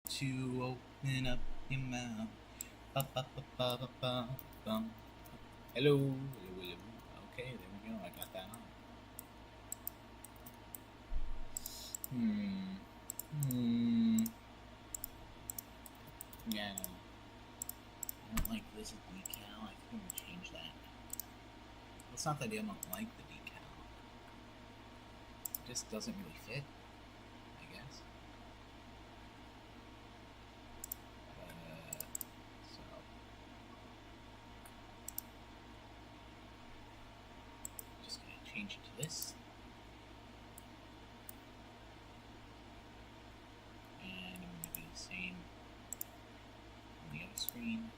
to open up your mouth. Ba, ba, ba, ba, ba, ba, bum. Hello, hello, hello. Okay, there we go. I got that on. Hmm. Hmm. Yeah. I don't like this decal. I think I'm gonna change that. It's not that I don't like the decal. It just doesn't really fit, I guess. So just gonna change it to this. And I'm gonna do the same on the other screen.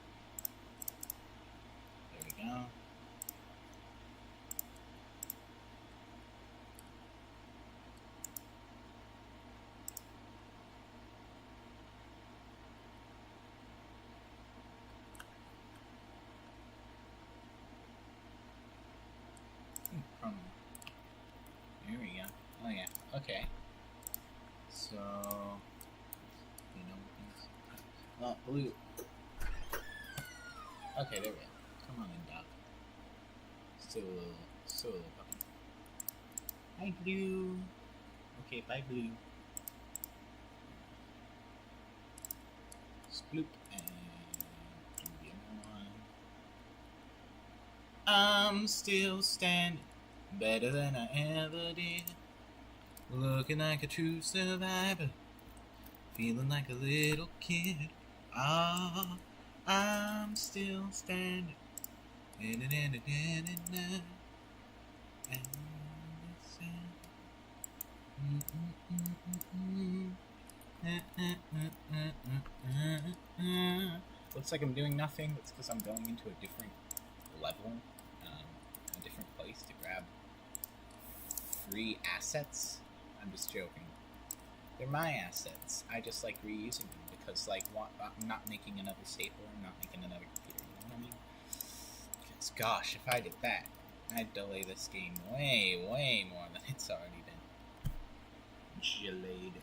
There we go. Here we go. Oh yeah. Okay. So you know things. Oh, blue. Okay, there we go. Come on in, Doc. Still a little puppy. Hi, Blue. Okay, bye, Blue. Sploop and do the other one. I'm still standing better than I ever did. Looking like a true survivor. Feeling like a little kid. Ah, I'm still standing. Looks like I'm doing nothing. That's because I'm going into a different level, a different place to grab free assets. I'm just joking. They're my assets. I just like reusing them because, like, I'm not making another staple. I'm not making another computer. You know what I mean? Because, gosh, if I did that, I'd delay this game way, way more than it's already been. Delayed.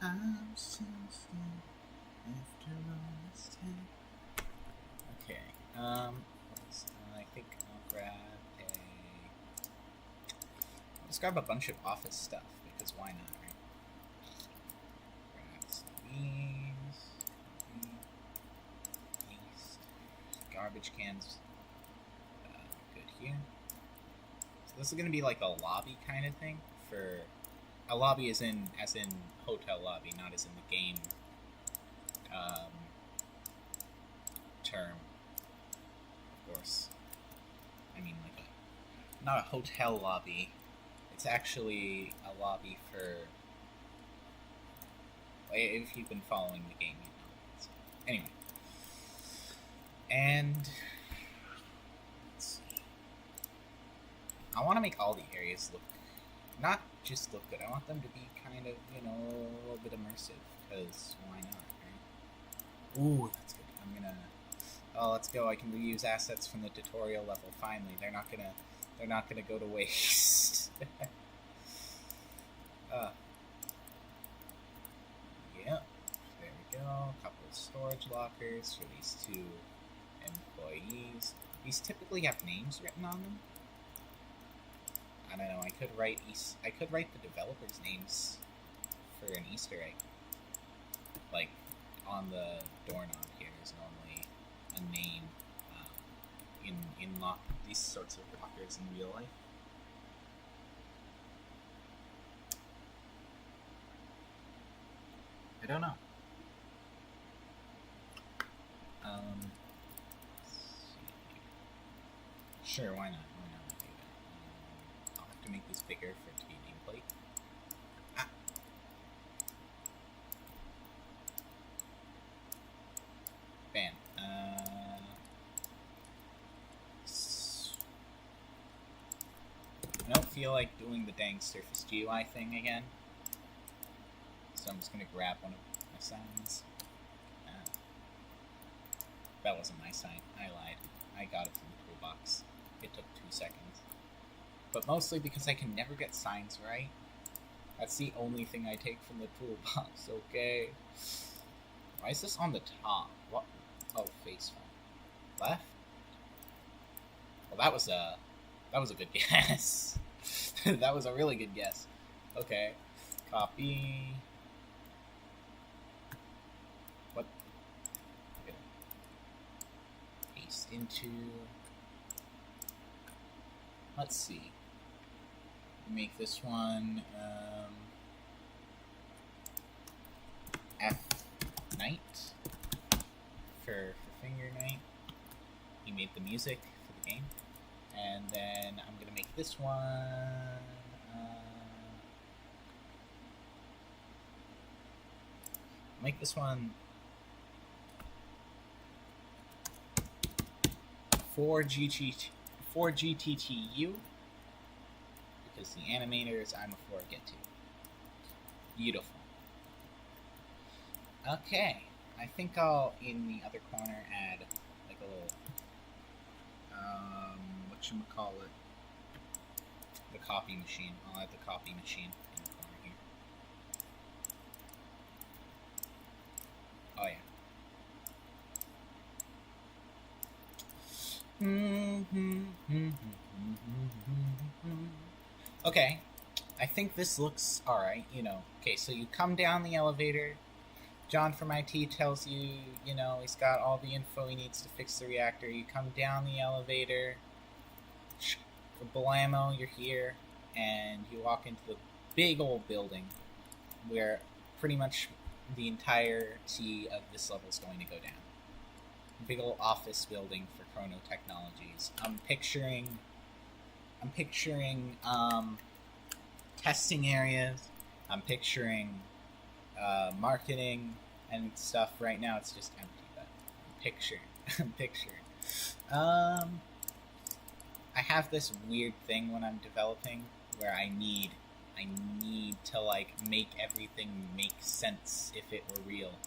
I'm still standing after all this time. Okay. I think I'll grab a. Let's grab a bunch of office stuff because why not, right? Grab some of these. Garbage cans. Good here. So this is gonna be like a lobby kind of thing for. A lobby as in hotel lobby, not as in the game um, term. Of course, I mean like not a hotel lobby. It's actually a lobby for. If you've been following the game, you know. So, anyway, and let's see. I want to make all the areas look, not just look good. I want them to be kind of, a little bit immersive. Because why not, right? Ooh, that's good. I'm gonna. Oh, let's go. I can reuse assets from the tutorial level. Finally, they're not gonna go to waste. uh, yeah. There we go. A couple of storage lockers for these two employees. These typically have names written on them. I don't know. I could write the developers' names for an Easter egg. Like on the doorknob here is normally a name in these sorts of lockers in real life. I don't know. Sure, why not? Why not do that? I'll have to make this bigger for it to be nameplate. Ah. Bam. I don't feel like doing the dang Surface GUI thing again. So I'm just going to grab one of my signs. That wasn't my sign. I lied. I got it from the toolbox. It took 2 seconds. But mostly because I can never get signs right. That's the only thing I take from the toolbox, okay? Why is this on the top? What? Oh, face front. Left? Well, that was a good guess. That was a really good guess. Okay. Copy. What? Okay. Paste into. Let's see. Make this one F Night for Finger Night. He made the music for the game. And then I'm going to make this one make this one 4GTTU because the animators I'm a 4 get to. Beautiful. Okay, I think I'll, in the other corner, add like a little, whatchamacallit, the copy machine. I'll add the copy machine in the corner here. Oh yeah. Okay, I think this looks alright, you know. Okay, so you come down the elevator. John from IT tells you, you know, he's got all the info he needs to fix the reactor. You come down the elevator. Blammo, you're here. And you walk into the big old building where pretty much the entirety of this level is going to go down. Big old office building for Chrono Technologies. I'm picturing testing areas. I'm picturing marketing and stuff. Right now it's just empty, but I'm picturing. I have this weird thing when I'm developing where I need to like make everything make sense if it were real,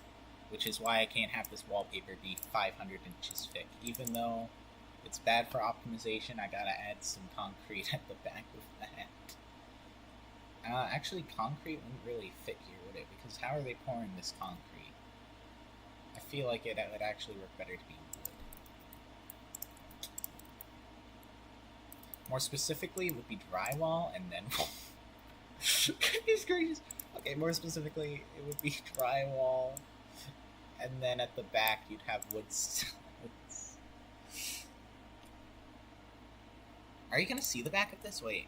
which is why I can't have this wallpaper be 500 inches thick. Even though it's bad for optimization, I gotta add some concrete at the back of that. Actually, concrete wouldn't really fit here, would it? Because how are they pouring this concrete? I feel like it would actually work better to be wood. More specifically, it would be drywall and then... He's gracious. Okay, more specifically, it would be drywall, and then at the back you'd have wood. Are you gonna see the back of this? Wait.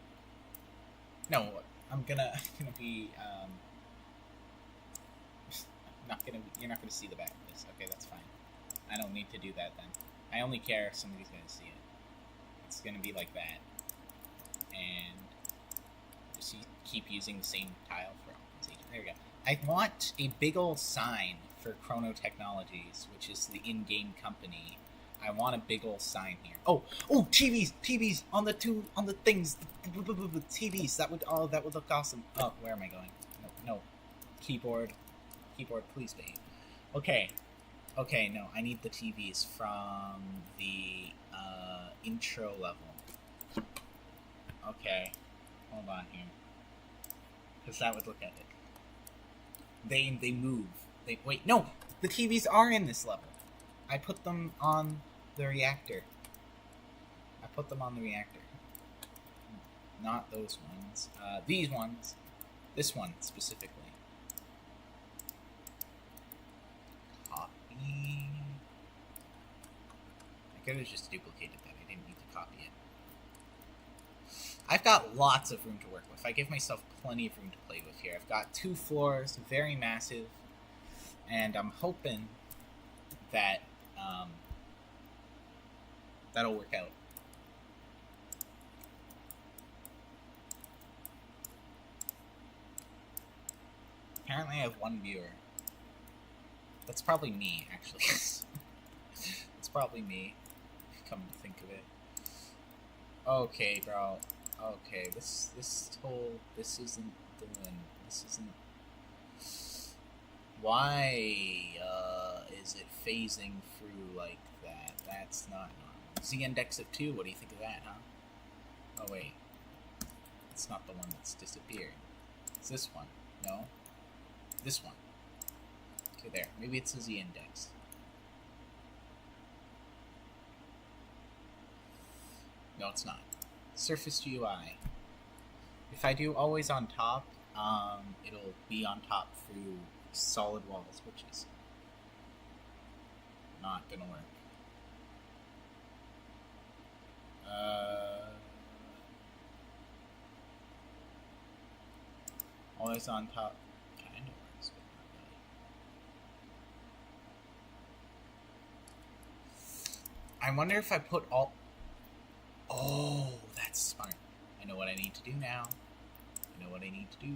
No, I'm gonna be you're not gonna see the back of this. Okay, that's fine. I don't need to do that then. I only care if somebody's gonna see it. It's gonna be like that. And just keep using the same tile for optimization. There we go. I want a big old sign for Chrono Technologies, which is the in-game company. I want a big old sign here. Oh, TVs on the things, TVs. That would look awesome. Oh, where am I going? No, keyboard, please be. Okay, no, I need the TVs from the intro level. Okay, hold on here, because that would look epic. They move. Wait, no, the TVs are in this level. I put them on the reactor. Not those ones. These ones. This one specifically. Copy. I could have just duplicated that. I didn't need to copy it. I've got lots of room to work with. I give myself plenty of room to play with here. I've got 2 floors, very massive, and I'm hoping that that'll work out. Apparently I have 1 viewer. That's probably me, actually. It's probably me, come to think of it. Okay, bro. Okay, this isn't why is it phasing through like that? That's not normal. Z-index of 2, what do you think of that, huh? Oh, wait. It's not the one that's disappeared. It's this one. No? This one. Okay, there. Maybe it's a Z-index. No, it's not. Surface GUI. If I do always on top, it'll be on top through solid walls, which is not gonna work. Always on top kind of works, but not really. I wonder if I put all... Oh, that's smart. I know what I need to do now. I know what I need to do.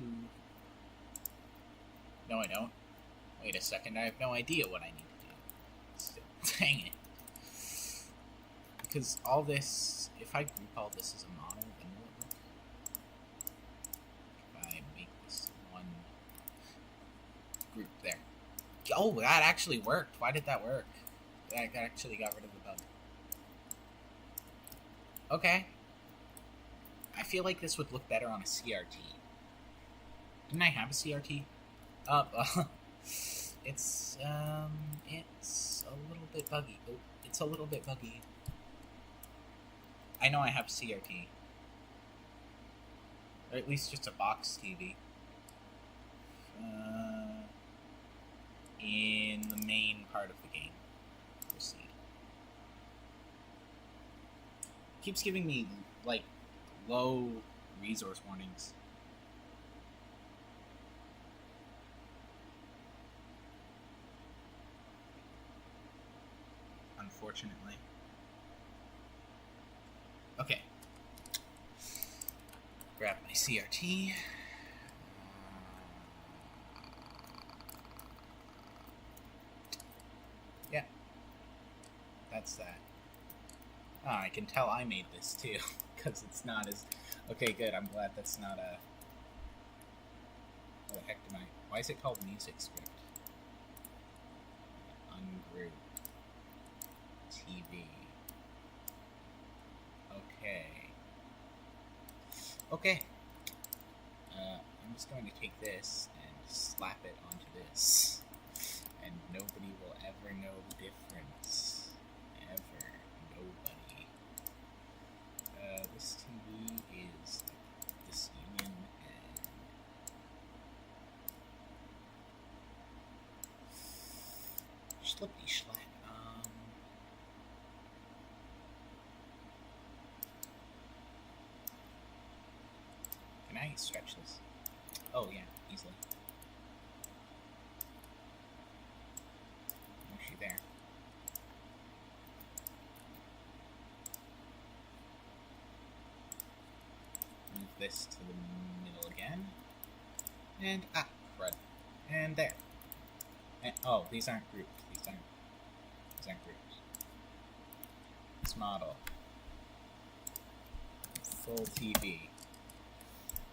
No, I don't. Wait a second, I have no idea what I need to do. Still, dang it. Because all this, if I group all this as a model, then will it work? If I make this one group there. Oh, that actually worked. Why did that work? That actually got rid of the bug. Okay. I feel like this would look better on a CRT. Didn't I have a CRT? It's a little bit buggy. Oh, it's a little bit buggy. I know I have CRT. Or at least just a box TV. In the main part of the game. Proceed. Keeps giving me, like, low resource warnings. Unfortunately. Okay. Grab my CRT. Yeah. That's that. Oh, I can tell I made this too, because it's not as... Okay, good, I'm glad that's not a... What the heck am I... Why is it called music script? Ungroup. TV. Okay. Okay. I'm just going to take this and slap it onto this. And nobody will ever know the difference. Ever. Nobody. This TV is this union and... Schlippy schlap. Can I stretch this? Oh yeah, easily. Oh, she there. Move this to the middle again. And, crud. And there. And, oh, these aren't grouped. These aren't grouped. This model. Full TV.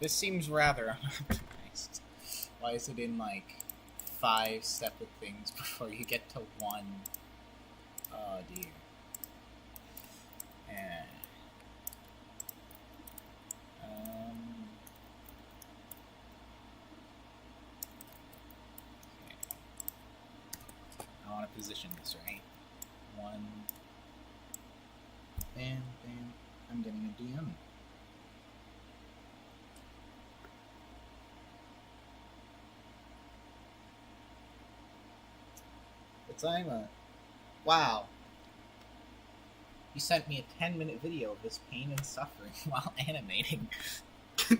This seems rather unoptimized. Why is it in, like, 5 separate things before you get to one? Oh, dear. Okay. I want to position this right. 1. Bam, bam. I'm getting a DM. I'm a... Wow. You sent me a 10-minute video of this pain and suffering while animating.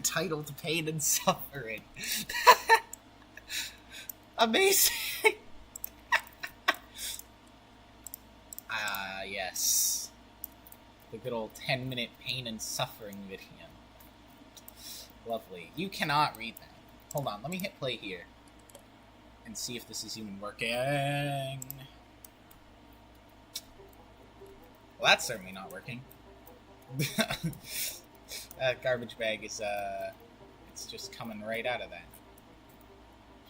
Titled Pain and Suffering. Amazing! Yes. The good old 10-minute pain and suffering video. Lovely. You cannot read that. Hold on, let me hit play here. And see if this is even working. Well, that's certainly not working. That garbage bag is, it's just coming right out of that.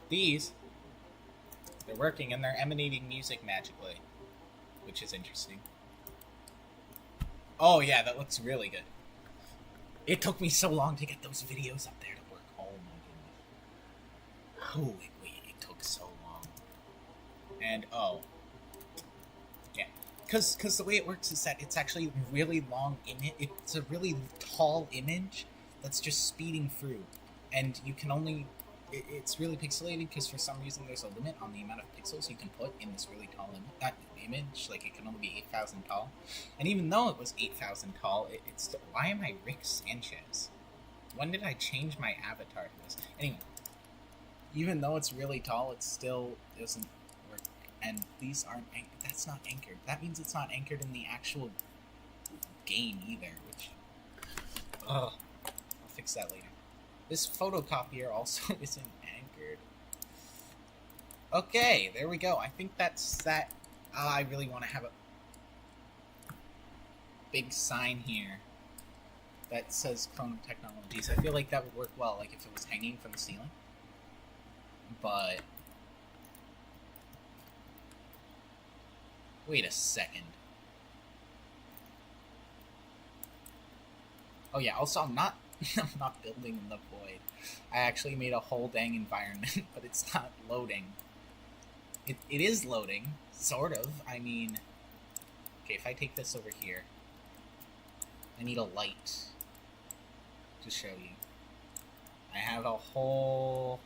These, they're working and they're emanating music magically, which is interesting. Oh yeah, that looks really good. It took me so long to get those videos up there to work. Oh my goodness. Oh wait, it took so long. And oh, yeah, because the way it works is that it's actually really long image. It's a really tall image that's just speeding through, and you can only. It's really pixelated because for some reason there's a limit on the amount of pixels you can put in this really tall image. Like it can only be 8,000 tall, and even though it was 8,000 tall, it's why am I Rick Sanchez? When did I change my avatar to this? Anyway, even though it's really tall, it still doesn't work. And these aren't. That's not anchored. That means it's not anchored in the actual game either. Which, I'll fix that later. This photocopier also isn't anchored. Okay, there we go. I think that's that. I really want to have a big sign here that says Chrono Technologies. I feel like that would work well, like if it was hanging from the ceiling. But wait a second. Oh yeah, also I'm not building in the void. I actually made a whole dang environment, but it's not loading. It is loading, sort of. I mean, okay, if I take this over here, I need a light to show you. I have a whole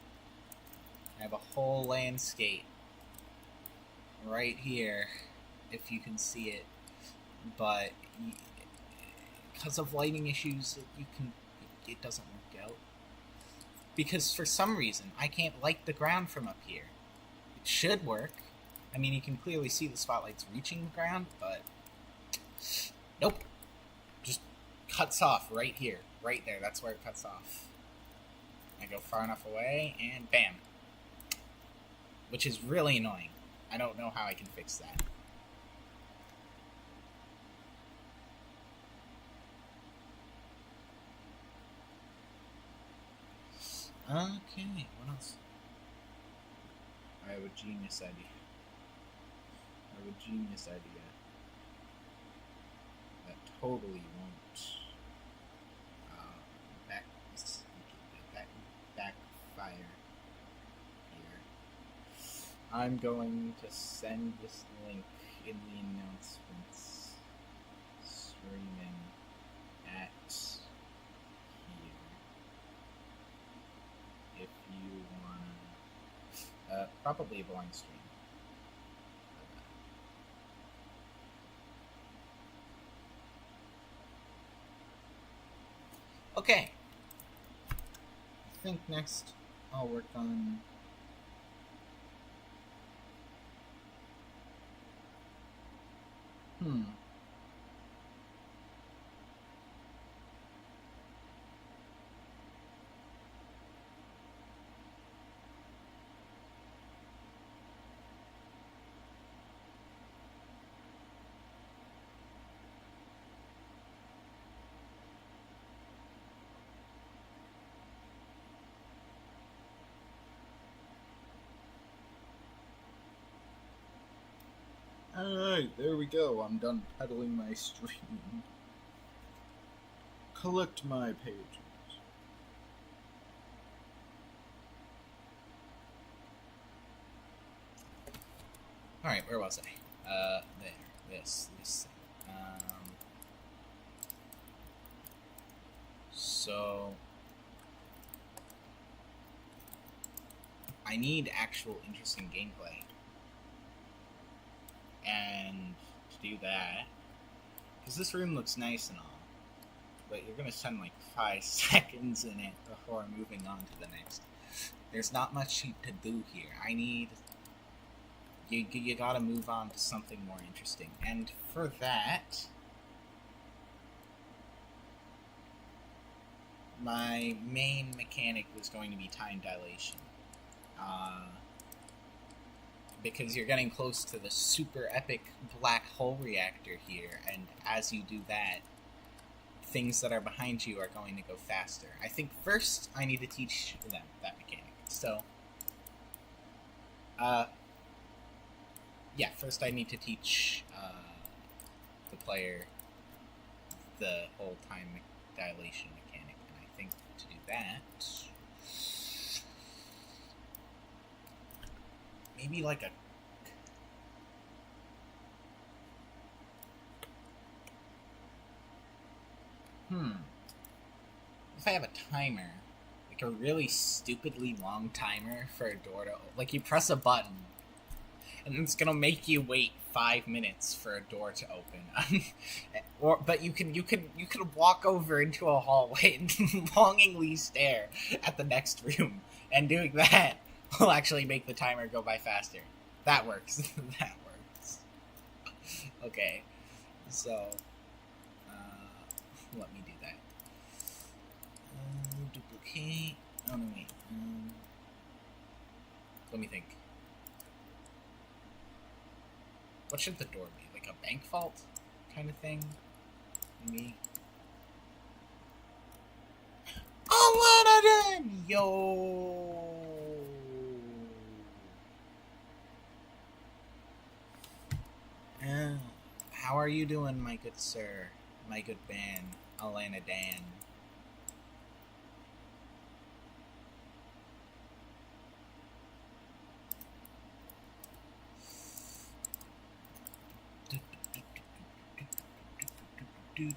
landscape right here, if you can see it, but because of lighting issues, it doesn't work out. Because for some reason, I can't light the ground from up here. It should work. I mean, you can clearly see the spotlight's reaching the ground, but nope. Just cuts off right here, right there. That's where it cuts off. I go far enough away, and bam. Which is really annoying. I don't know how I can fix that. Okay, what else? I have a genius idea. That totally won't backfire here. I'm going to send this link in the announcements, streaming at here. If you wanna, probably a blind stream. Okay. I think next I'll work on Alright, there we go. I'm done peddling my stream. Collect my pages. Alright, where was I? There. This thing. So I need actual interesting gameplay. And to do that, because this room looks nice and all, but you're going to spend like 5 seconds in it before moving on to the next. There's not much to do here. I need... You gotta move on to something more interesting. And for that, my main mechanic was going to be time dilation. Because you're getting close to the super epic black hole reactor here, and as you do that, things that are behind you are going to go faster. I think first I need to teach them that mechanic. So, yeah, first I need to teach the player the whole time dilation mechanic, and I think to do that, maybe like a if I have a timer, like a really stupidly long timer for a door to like you press a button and it's gonna make you wait 5 minutes for a door to open. But you can walk over into a hallway and longingly stare at the next room, and doing that will actually make the timer go by faster. That works. That works. Okay, so let me do that. Duplicate. Oh no, wait. Let me think. What should the door be? Like a bank vault kind of thing? Maybe. Aladdin! Yo! How are you doing, my good sir? My good man, Alana Dan. It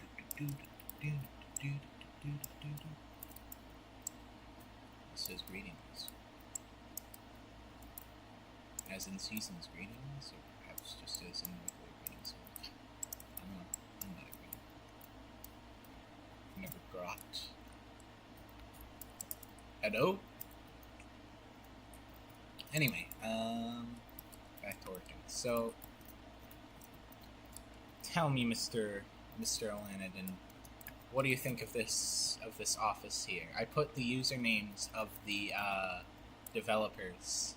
says greetings. As in season's greetings, or perhaps just as in regular greetings. I don't know. I'm not a greeting. Never got. Hello? Anyway, back to working. So, tell me, Mr. O'Lanadan, what do you think of this office here? I put the usernames of the developers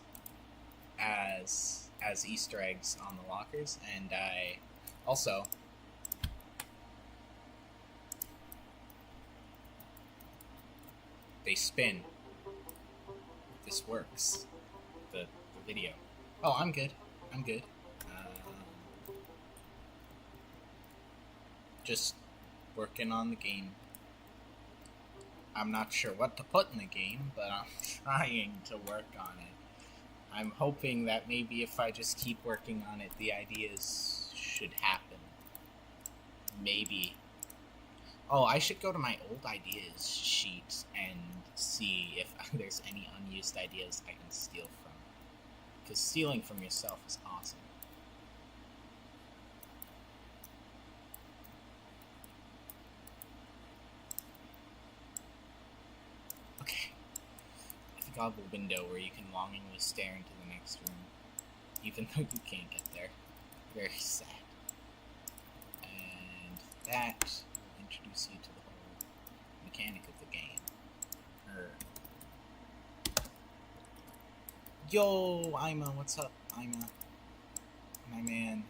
as Easter eggs on the lockers, and I also they spin. This works. The video. Oh, I'm good. Just working on the game. I'm not sure what to put in the game, but I'm trying to work on it. I'm hoping that maybe if I just keep working on it, the ideas should happen. Maybe. Oh, I should go to my old ideas sheet and see if there's any unused ideas I can steal from. Because stealing from yourself is awesome. Okay. I've got a window where you can longingly stare into the next room, even though you can't get there. Very sad. And that will introduce you to the whole mechanic of the game. Yo, Ima, what's up, Ima? My man.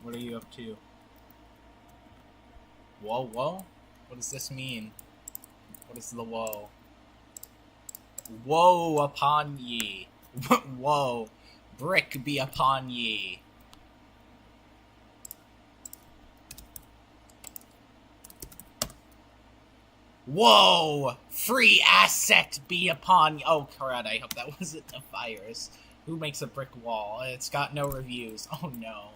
What are you up to? Whoa, whoa? What does this mean? What is the woe? Woe upon ye. Whoa. Brick be upon ye. Whoa! Free asset be upon you. Oh, crud, I hope that wasn't a virus. Who makes a brick wall? It's got no reviews. Oh, no.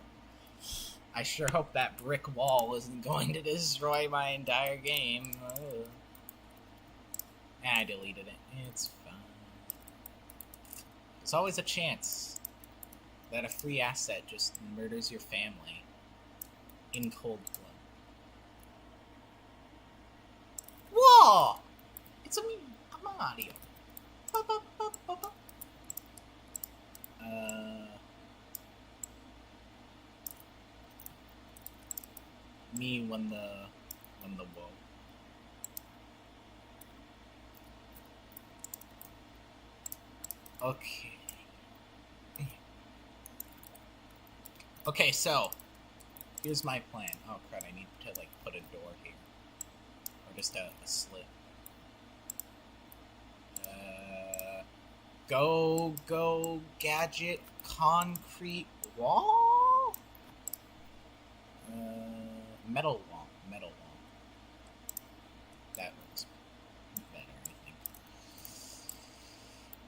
I sure hope that brick wall isn't going to destroy my entire game. Oh. I deleted it. It's fine. There's always a chance that a free asset just murders your family in cold blood. Whoa! It's a Mario. Me when the woe. Okay. Okay, so here's my plan. Oh crap! I need to like put a door here. Just a slit. Go gadget concrete wall. metal wall. Metal wall. That looks better, I think.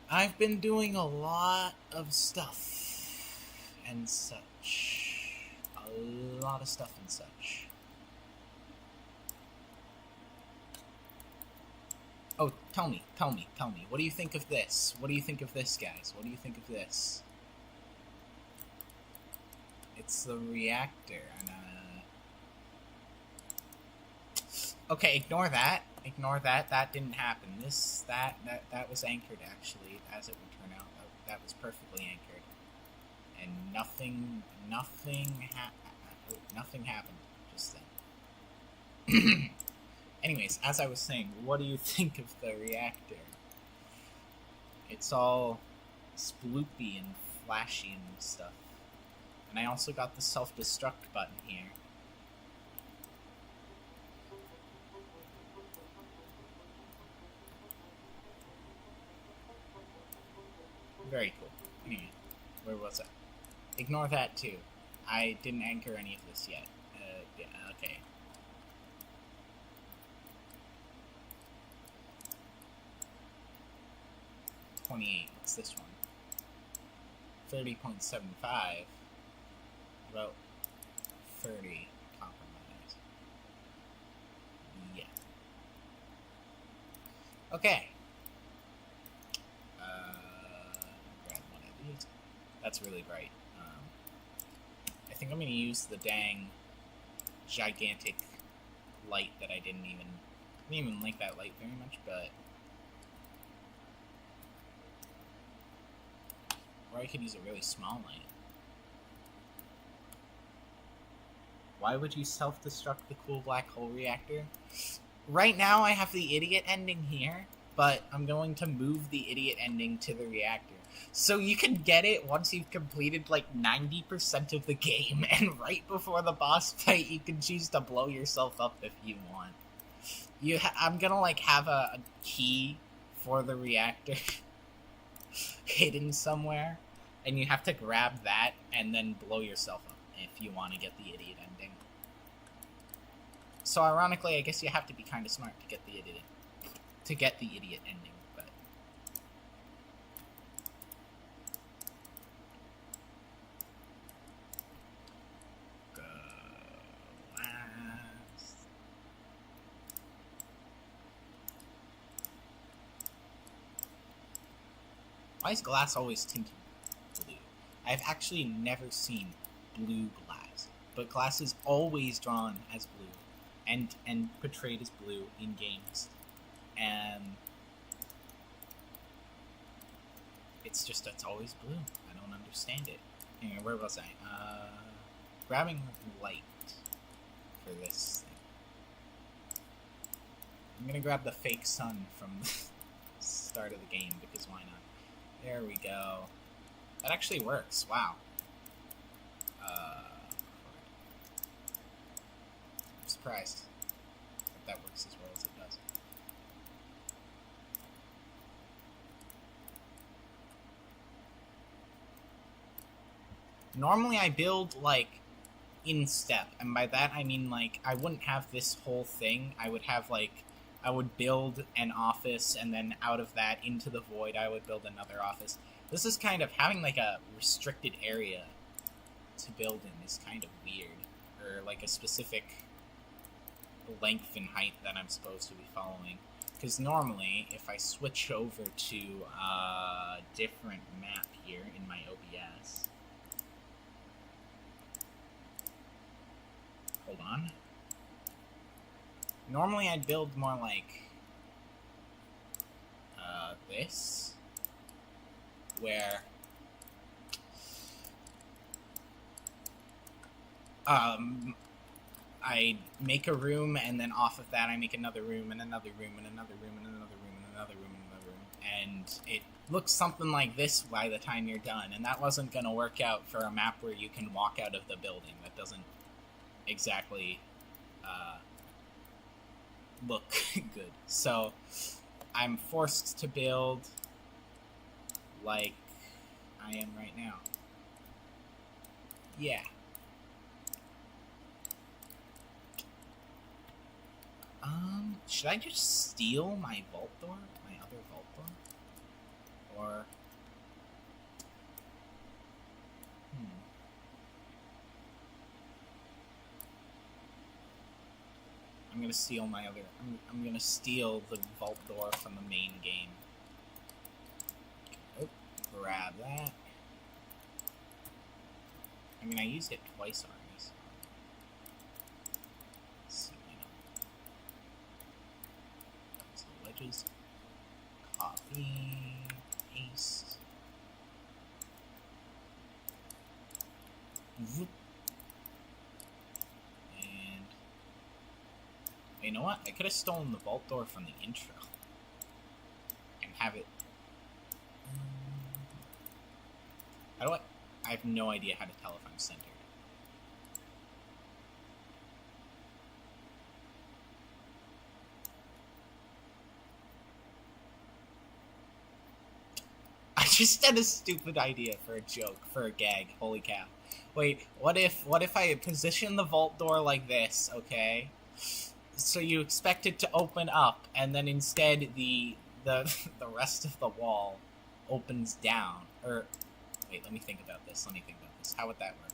I've been doing a lot of stuff and such. A lot of stuff and such. Oh, tell me. What do you think of this? What do you think of this, guys? What do you think of this? It's the reactor, and okay, ignore that. Ignore that. That didn't happen. That was anchored, actually, as it would turn out. That was perfectly anchored. And nothing happened just then. Anyways, as I was saying, what do you think of the reactor? It's all sploopy and flashy and stuff. And I also got the self-destruct button here. Very cool. Anyway, where was I? Ignore that too. I didn't anchor any of this yet. Yeah, okay. What's this one? 30.75. About 30 compromise. Yeah. Okay. Grab one of these. That's really bright. I think I'm gonna use the dang gigantic light that I didn't even like that light very much, but or I could use a really small light. Why would you self-destruct the cool black hole reactor? Right now I have the idiot ending here, but I'm going to move the idiot ending to the reactor. So you can get it once you've completed like 90% of the game, and right before the boss fight you can choose to blow yourself up if you want. I'm gonna like have a key for the reactor hidden somewhere, and you have to grab that and then blow yourself up if you want to get the idiot ending. So ironically, I guess you have to be kind of smart to get the idiot ending. But glass. Why is glass always tinted blue? I've actually never seen blue glass, but glass is always drawn as blue and portrayed as blue in games, and it's always blue. I don't understand it. Anyway, where was I? Grabbing light for this thing. I'm gonna grab the fake sun from the start of the game, because why not? There we go. That actually works. Wow. I'm surprised that works as well as it does. Normally I build like in step, and by that I mean like I wouldn't have this whole thing. I would have like I would build an office, and then out of that into the void I would build another office. This is kind of having like a restricted area to build in is kind of weird, or like a specific length and height that I'm supposed to be following. Because normally, if I switch over to a different map here in my OBS, hold on. Normally I'd build more like this, where I make a room, and then off of that I make another room, and another room, and another room, and another room, and another room, and another room, and it looks something like this by the time you're done. And that wasn't going to work out for a map where you can walk out of the building. That doesn't exactly look good. So I'm forced to build like I am right now. Yeah. Should I just steal my vault door? My other vault door? Or... I'm gonna steal my other... I'm gonna steal the vault door from the main game. Oh, grab that. I mean, I used it twice already, so... Let's see, so wedges. Copy. Paste. Whoop. And... You know what? I could have stolen the vault door from the intro. And have it... How do I have no idea how to tell if I'm centered. I just had a stupid idea for a joke, for a gag. Holy cow. Wait, what if I position the vault door like this, okay? So you expect it to open up, and then instead the rest of the wall opens down. Or, wait, let me think about this. How would that work?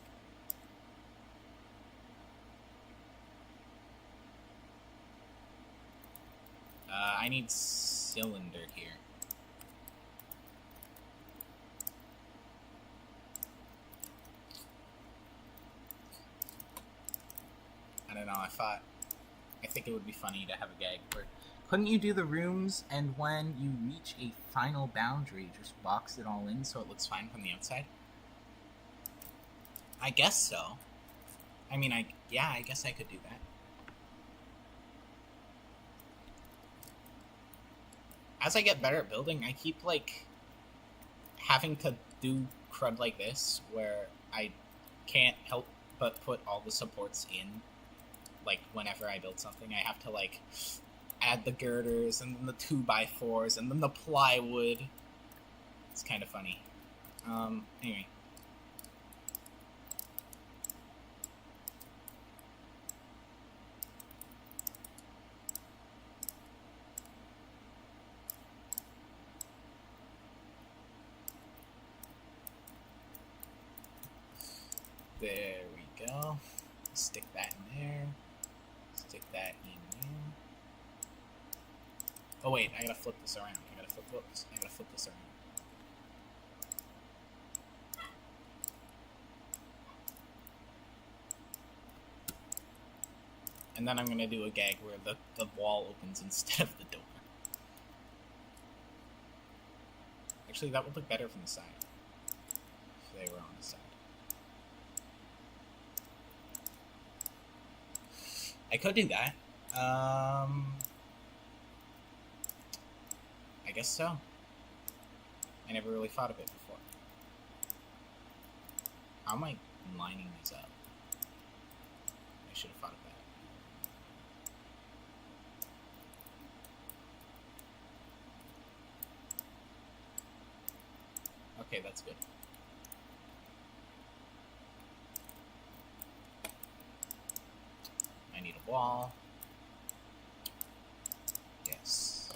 I need cylinder here. I don't know, I think it would be funny to have a gag where, couldn't you do the rooms, and when you reach a final boundary, just box it all in so it looks fine from the outside? I guess so. I mean, I guess I could do that. As I get better at building, I keep, like, having to do crud like this, where I can't help but put all the supports in. Like, whenever I build something, I have to, like, add the girders, and then the 2x4s, and then the plywood. It's kind of funny. Anyway. There we go. Stick that in there. Stick that in there. Oh wait, I gotta flip this around. I gotta flip this around. And then I'm gonna do a gag where the wall opens instead of the door. Actually, that would look better from the side. If they were on the side. I could do that. I guess so. I never really thought of it before. How am I lining these up? I should have thought of that. Okay, that's good. I need a wall. Yes.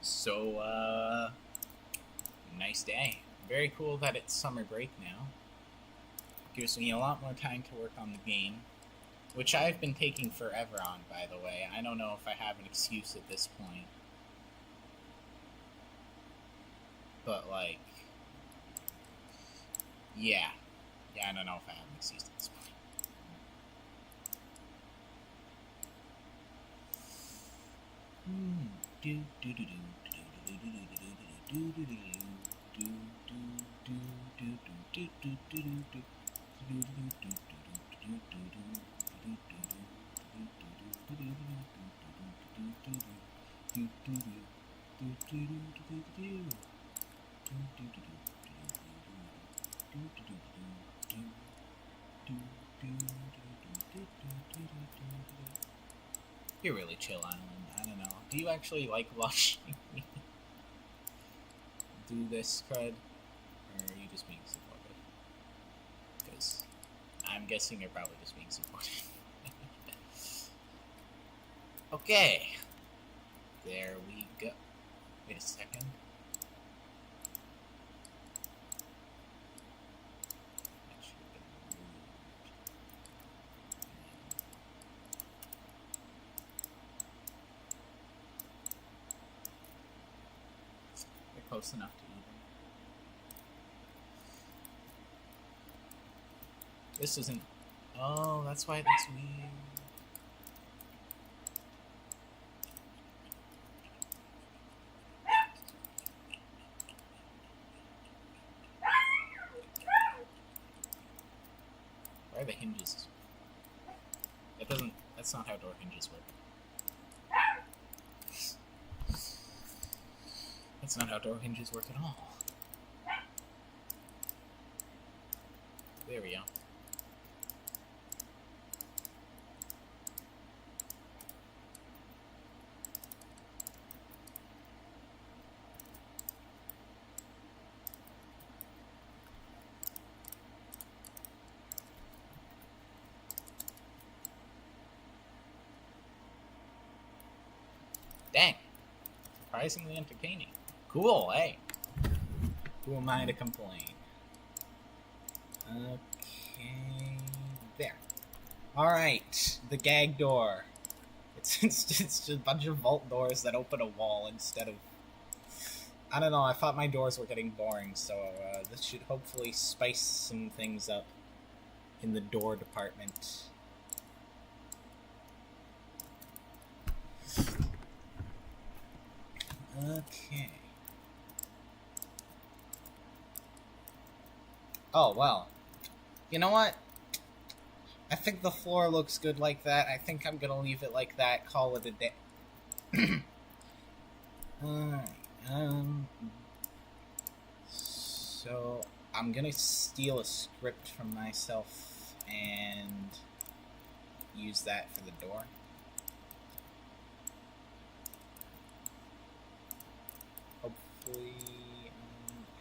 So, nice day. Very cool that it's summer break now. Gives me a lot more time to work on the game, which I've been taking forever on, by the way. I don't know if I have an excuse at this point. But, like, yeah. Yeah, I don't know if I have an excuse at this point. You're really chill, Island. I don't know. Do you actually like watching me do this, Crud? Or are you just being supportive? Because I'm guessing you're probably just being supportive. Okay. There we go. Wait a second. That should have been moved. They're close enough to even. This isn't. Oh, that's why that's weird. Why are the hinges? That doesn't. That's not how door hinges work. That's not how door hinges work at all. There we go. Dang. Surprisingly entertaining. Cool, hey. Who am I to complain? Okay. There. Alright. The gag door. It's just a bunch of vault doors that open a wall instead of... I don't know, I thought my doors were getting boring, so this should hopefully spice some things up in the door department. Okay. Oh, well. You know what? I think the floor looks good like that. I think I'm gonna leave it like that, call it a day. Alright, so I'm gonna steal a script from myself and use that for the door. Hopefully,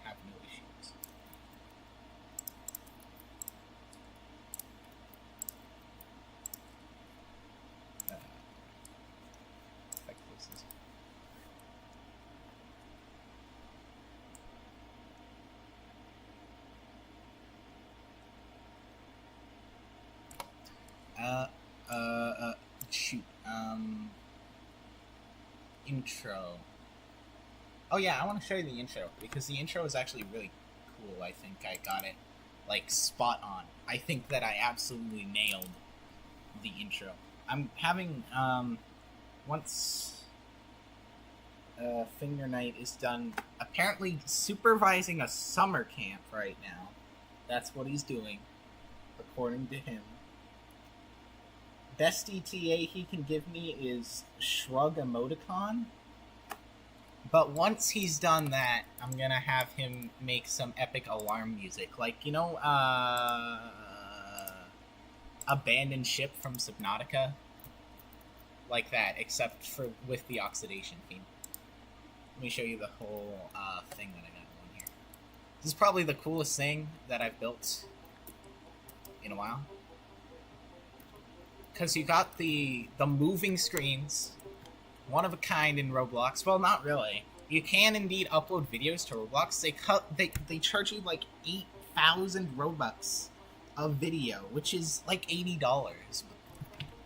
have no issues. Effect this. Shoot. Intro. Oh yeah, I want to show you the intro, because the intro is actually really cool. I think I got it, like, spot on. I think that I absolutely nailed the intro. I'm having, once Finger Knight is done, apparently supervising a summer camp right now. That's what he's doing, according to him. Best ETA he can give me is Shrug Emoticon. But once he's done that, I'm gonna have him make some epic alarm music. Like, you know, Abandoned Ship from Subnautica? Like that, except for with the oxidation theme. Let me show you the whole thing that I got on here. This is probably the coolest thing that I've built in a while. Because you got the moving screens, one of a kind in Roblox. Well, not really. You can indeed upload videos to Roblox. They charge you like 8,000 Robux a video, which is like $80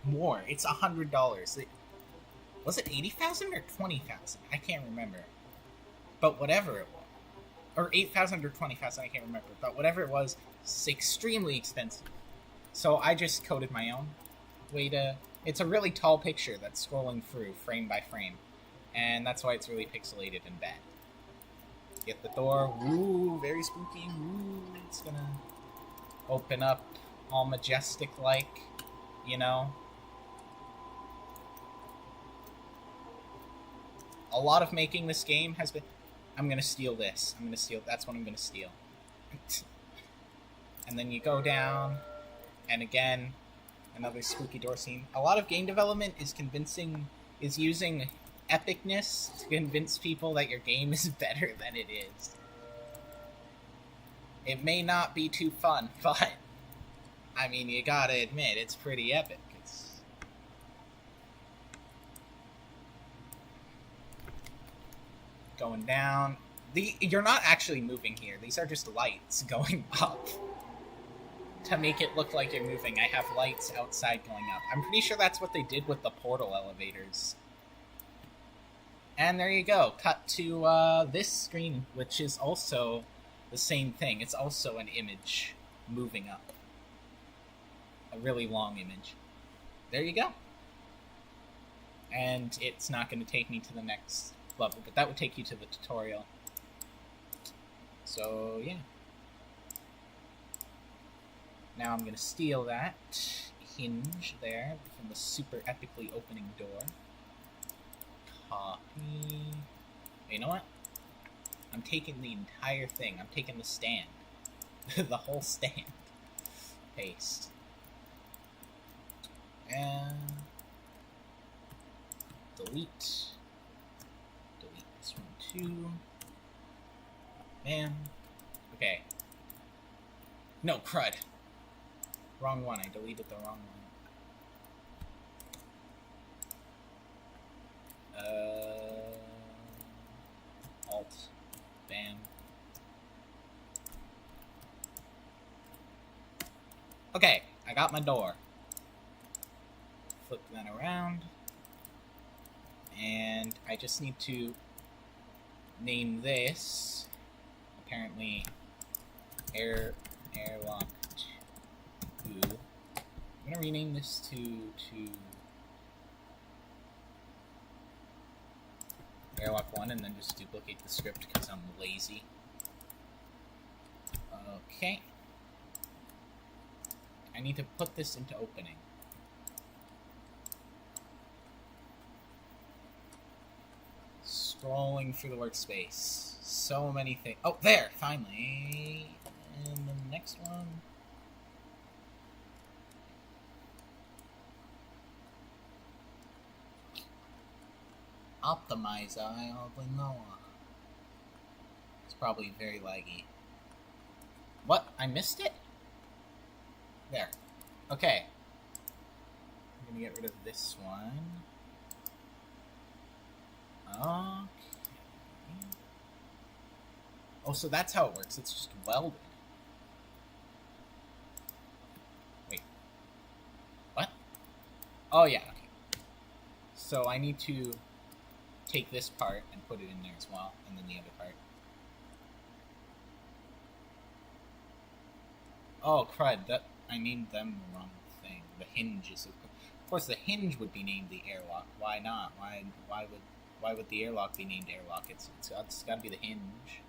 more. It's $100. Was it 80,000 or 20,000? I can't remember. But whatever it was, or 8,000 or 20,000, I can't remember. But whatever it was, it's extremely expensive. So I just coded my own way to... It's a really tall picture that's scrolling through frame by frame, and that's why it's really pixelated and bad. Get the door. Woo, very spooky. Woo, it's gonna open up all majestic-like, you know. A lot of making this game has been... I'm gonna steal this. That's what I'm gonna steal. And then you go down, and again... Another spooky door scene. A lot of game development is using epicness to convince people that your game is better than it is. It may not be too fun, but I mean, you gotta admit, it's pretty epic. It's going down. You're not actually moving here. These are just lights going up. To make it look like you're moving, I have lights outside going up. I'm pretty sure that's what they did with the portal elevators. And there you go. Cut to this screen, which is also the same thing. It's also an image moving up. A really long image. There you go. And it's not going to take me to the next level, but that would take you to the tutorial. So, yeah. Now I'm going to steal that hinge there from the super epically opening door. Copy. You know what? I'm taking the entire thing. I'm taking the stand. The whole stand. Paste. And delete. Delete this one too. Bam. Okay. No, crud. Wrong one. I deleted the wrong one. Alt. Bam. Okay, I got my door. Flip that around. And I just need to name this, apparently, airlock 2. I'm gonna rename this to airlock 1 and then just duplicate the script because I'm lazy. Okay. I need to put this into opening. Scrolling through the workspace. So many things. Oh, there! Finally. And the next one. Optimizer, I already know. It's probably very laggy. What? I missed it? There. Okay. I'm gonna get rid of this one. Okay. Oh, so that's how it works. It's just welded. Wait. What? Oh, yeah. Okay. So I need to take this part and put it in there as well, and then the other part. Oh, crud. I named them the wrong thing. The hinge is... Of course, the hinge would be named the airlock. Why not? Why would the airlock be named airlock? It's got to be the hinge.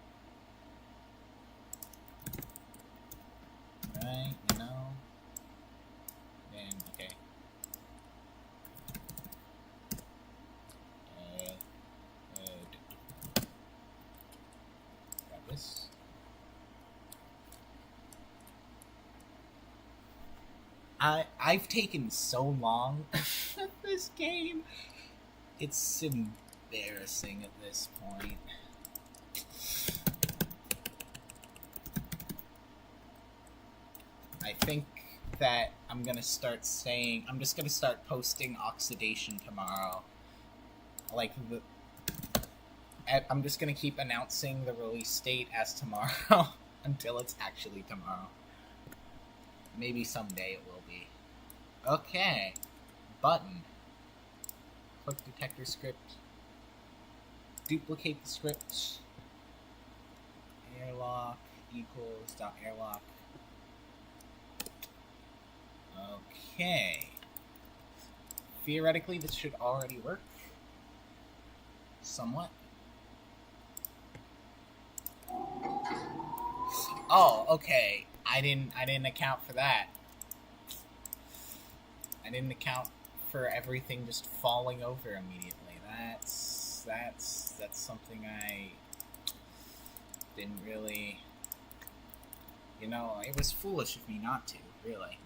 Right, you know. Then, okay. Grab this. I've taken so long with this game. It's embarrassing at this point. I think that I'm just gonna start posting Oxidation tomorrow. I'm just gonna keep announcing the release date as tomorrow until it's actually tomorrow. Maybe someday it will be. Okay. Button. Click detector script. Duplicate the script. Airlock equals dot airlock. Okay. Theoretically, this should already work. Somewhat. Oh, okay. I didn't account for that. I didn't account for everything just falling over immediately. That's something I didn't really... You know, it was foolish of me not to, really.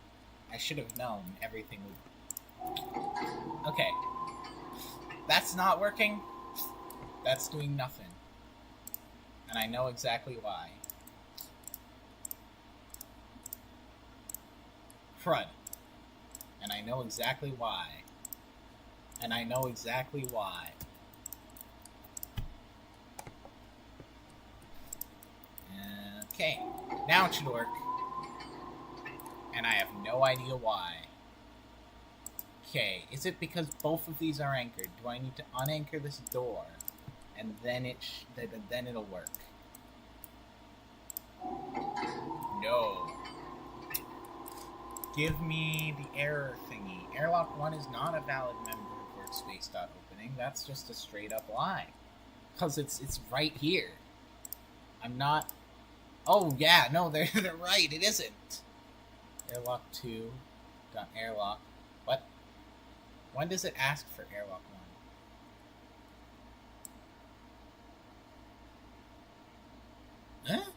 I should have known everything would... Okay. That's not working. That's doing nothing. And I know exactly why. Crud. And I know exactly why. And I know exactly why. Okay. Now it should work. And I have no idea why. Okay, is it because both of these are anchored? Do I need to unanchor this door? And then then it'll work. No. Give me the error thingy. Airlock 1 is not a valid member of workspace.opening. That's just a straight up lie. Because it's right here. I'm not... Oh, yeah, no, they're right. It isn't. Airlock 2. Airlock. What? When does it ask for airlock 1? Huh?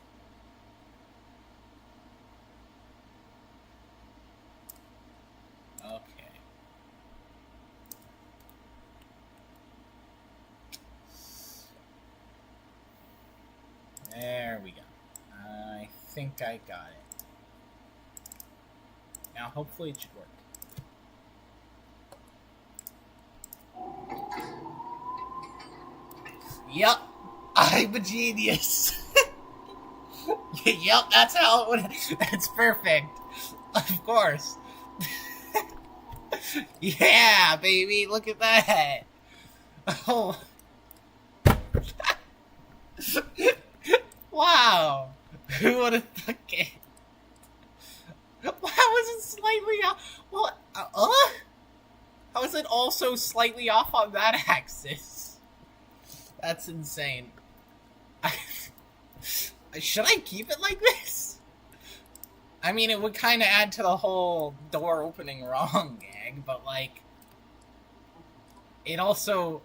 Okay. There we go. I think I got it. Now, hopefully it should work. Yep, I'm a genius. Yep, that's how it would... That's perfect. Of course. Yeah, baby, look at that. Oh. Wow. Who would have thought it? How was it slightly off? What? How is it also slightly off on that axis? That's insane. Should I keep it like this? I mean, it would kind of add to the whole door opening wrong gag, but, like, it also...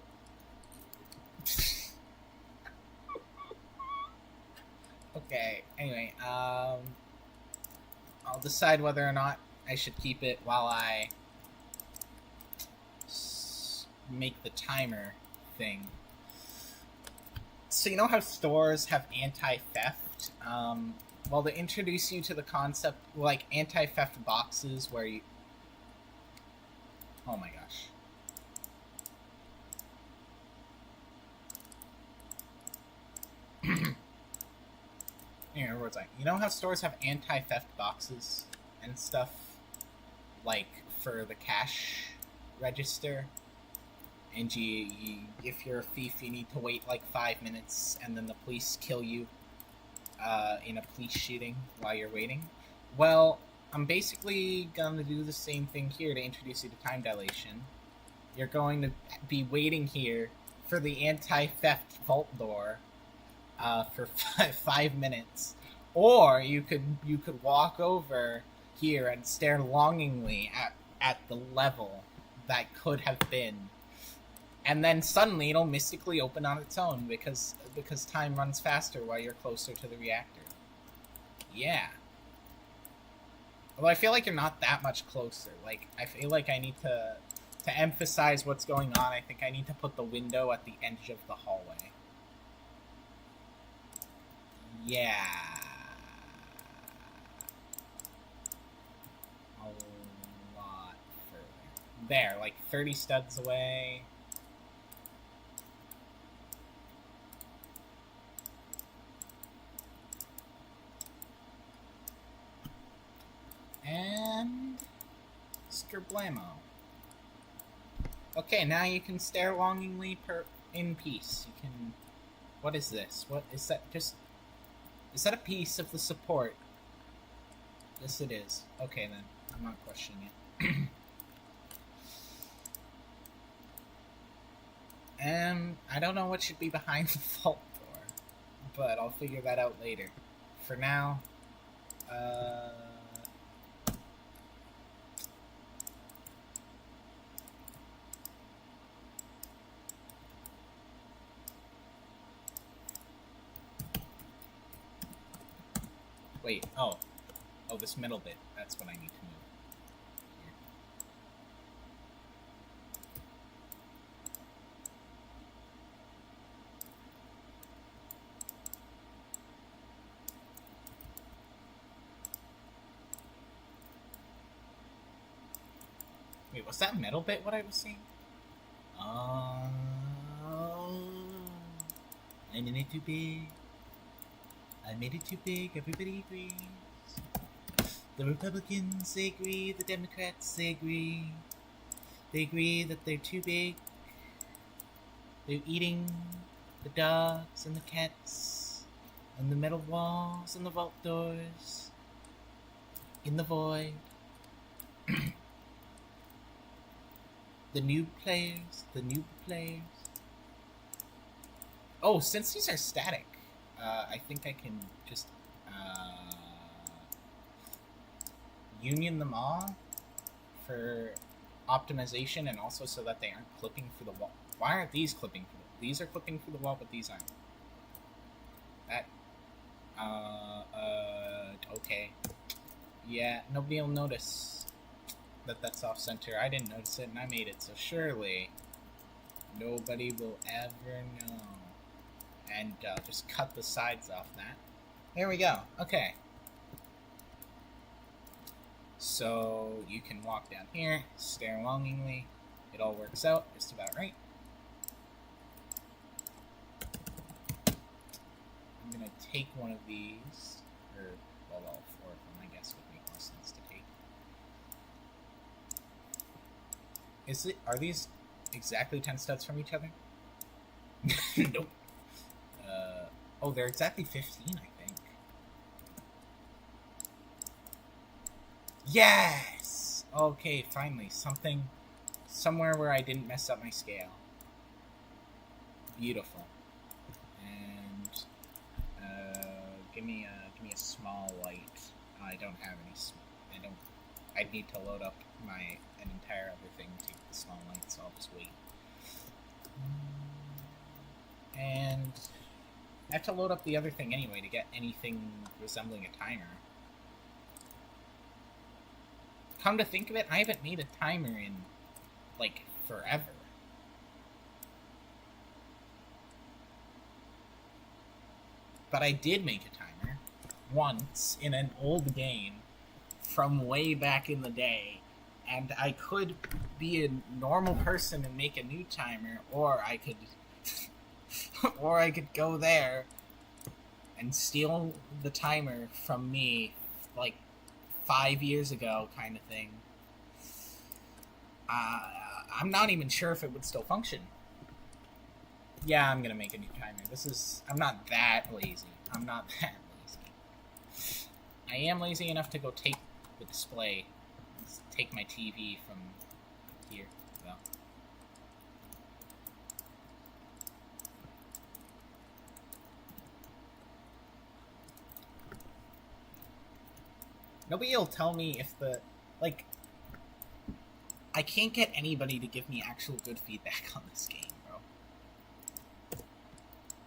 Okay, anyway, I'll decide whether or not I should keep it while I make the timer thing. So you know how stores have anti-theft? Well, they introduce you to the concept, like, anti-theft boxes where you... Oh my gosh. Anyway, what's that? You know how stores have anti-theft boxes and stuff? Like, for the cash register? And if you're a thief, you need to wait like 5 minutes, and then the police kill you in a police shooting while you're waiting. Well, I'm basically going to do the same thing here to introduce you to time dilation. You're going to be waiting here for the anti-theft vault door for 5 minutes, or you could walk over here and stare longingly at the level that could have been. And then suddenly it'll mystically open on its own because time runs faster while you're closer to the reactor. Yeah. Although I feel like you're not that much closer. Like, I feel like I need to emphasize what's going on. I think I need to put the window at the edge of the hallway. Yeah. A lot further. There, like 30 studs away. And skerblamo. Okay, now you can stare longingly in peace. You can... What is this? What is that? Just... Is that a piece of the support? Yes, it is. Okay, then. I'm not questioning it. I don't know what should be behind the vault door, but I'll figure that out later. For now, wait, oh, this middle bit, that's what I need to move. Wait, was that metal bit what I was seeing? Oh, I made it too big. I made it too big. Everybody agrees. The Republicans, they agree. The Democrats, they agree. They agree that they're too big. They're eating the dogs and the cats and the metal walls and the vault doors in the void. The noob players. Oh, since these are static, I think I can just union them all for optimization, and also so that they aren't clipping for the wall. Why aren't these clipping for the wall? These are clipping for the wall, but these aren't. That, okay. Yeah, nobody will notice that that's off center. I didn't notice it, and I made it, so surely nobody will ever know. And just cut the sides off that. There we go. Okay. So you can walk down here, stare longingly. It all works out just about right. I'm going to take one of these, or, well, all four of them, I guess, would make more sense to take. Are these exactly 10 studs from each other? Nope. Oh, they're exactly 15, I think. Yes! Okay, finally, somewhere where I didn't mess up my scale. Beautiful. And, give me a small light. I don't have any, I'd need to load up an entire other thing to get the small light, so I'll just wait. And I have to load up the other thing anyway to get anything resembling a timer. Come to think of it, I haven't made a timer in, like, forever. But I did make a timer once in an old game from way back in the day, and I could be a normal person and make a new timer, or I could or I could go there and steal the timer from me, like, 5 years ago, kind of thing. I'm not even sure if it would still function. Yeah, I'm gonna make a new timer. I'm not that lazy. I am lazy enough to go take the display, take my TV from here, though. Nobody will tell me if I can't get anybody to give me actual good feedback on this game, bro.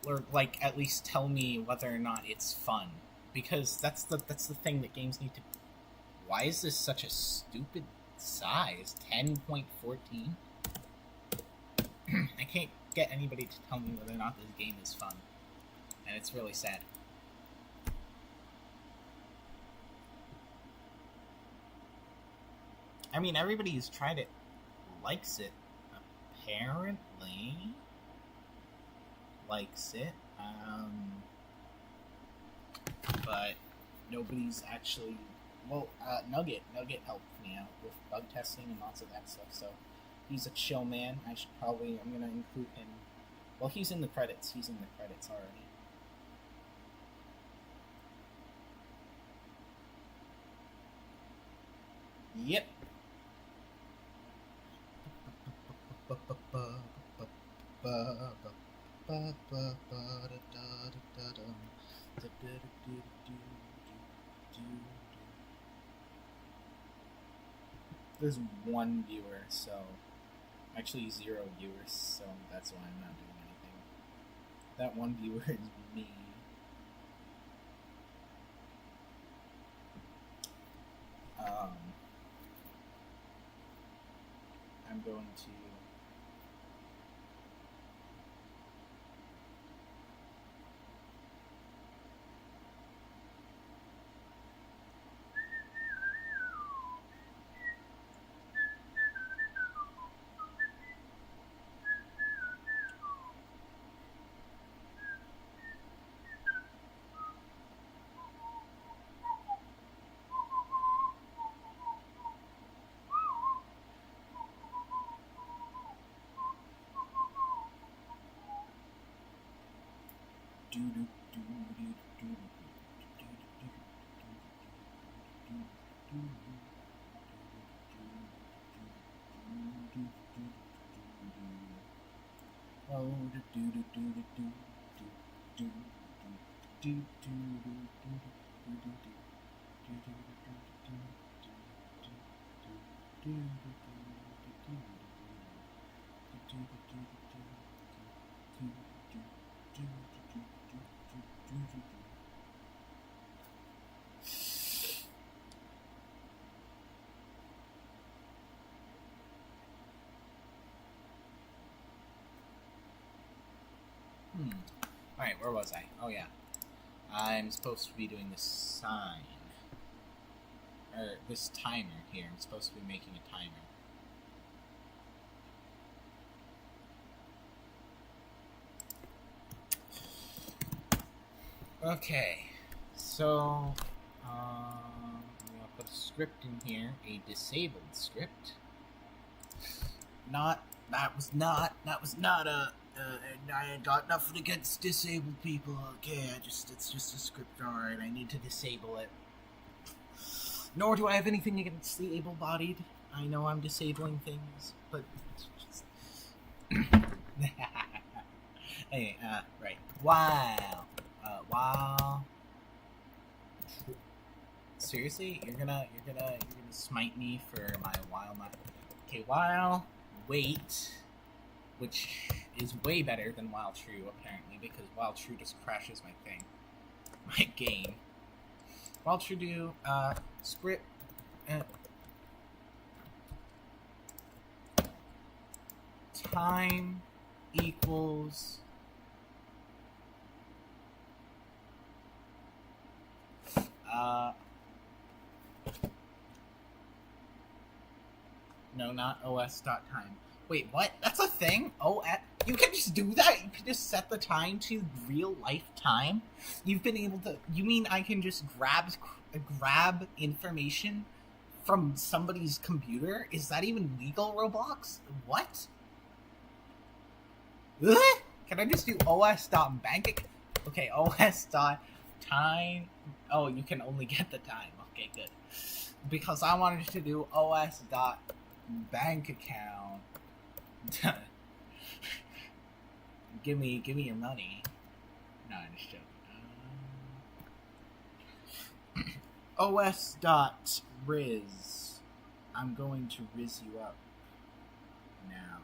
Or, like, at least tell me whether or not it's fun. Because that's the thing that games need to... Why is this such a stupid size? 10.14? I can't get anybody to tell me whether or not this game is fun. And it's really sad. I mean, everybody who's tried it likes it. Apparently. Likes it. But nobody's actually... Well, Nugget helped me out with bug testing and lots of that stuff, so he's a chill man. I'm gonna include him. Well, he's in the credits already. Yep. There's one viewer, so... Actually, 0 viewers, so that's why I'm not doing anything. That one viewer is me. I'm going to... Alright, where was I? Oh, yeah. I'm supposed to be doing this sign. Or this timer here. I'm supposed to be making a timer. Okay. So, I'm gonna put a script in here. A disabled script. That was not a... I got nothing against disabled people. Okay, it's just a script. Alright, I need to disable it. Nor do I have anything against the able-bodied. I know I'm disabling things, but just... Anyway, right. Wow. Wow. Seriously? You're gonna smite me for my while not... Okay, while wait, which is way better than while true, apparently, because while true just crashes my thing. My game. While true do, script, time equals no, not os.time. Wait, what? That's a thing? You can just do that? You can just set the time to real life time? You've been able to... You mean I can just grab information from somebody's computer? Is that even legal, Roblox? What? Ugh? Can I just do os.bank? Okay, os.time. Oh, you can only get the time. Okay, good. Because I wanted to do os.bank account. give me your money. No, I'm just joking. os.riz. I'm going to riz you up now.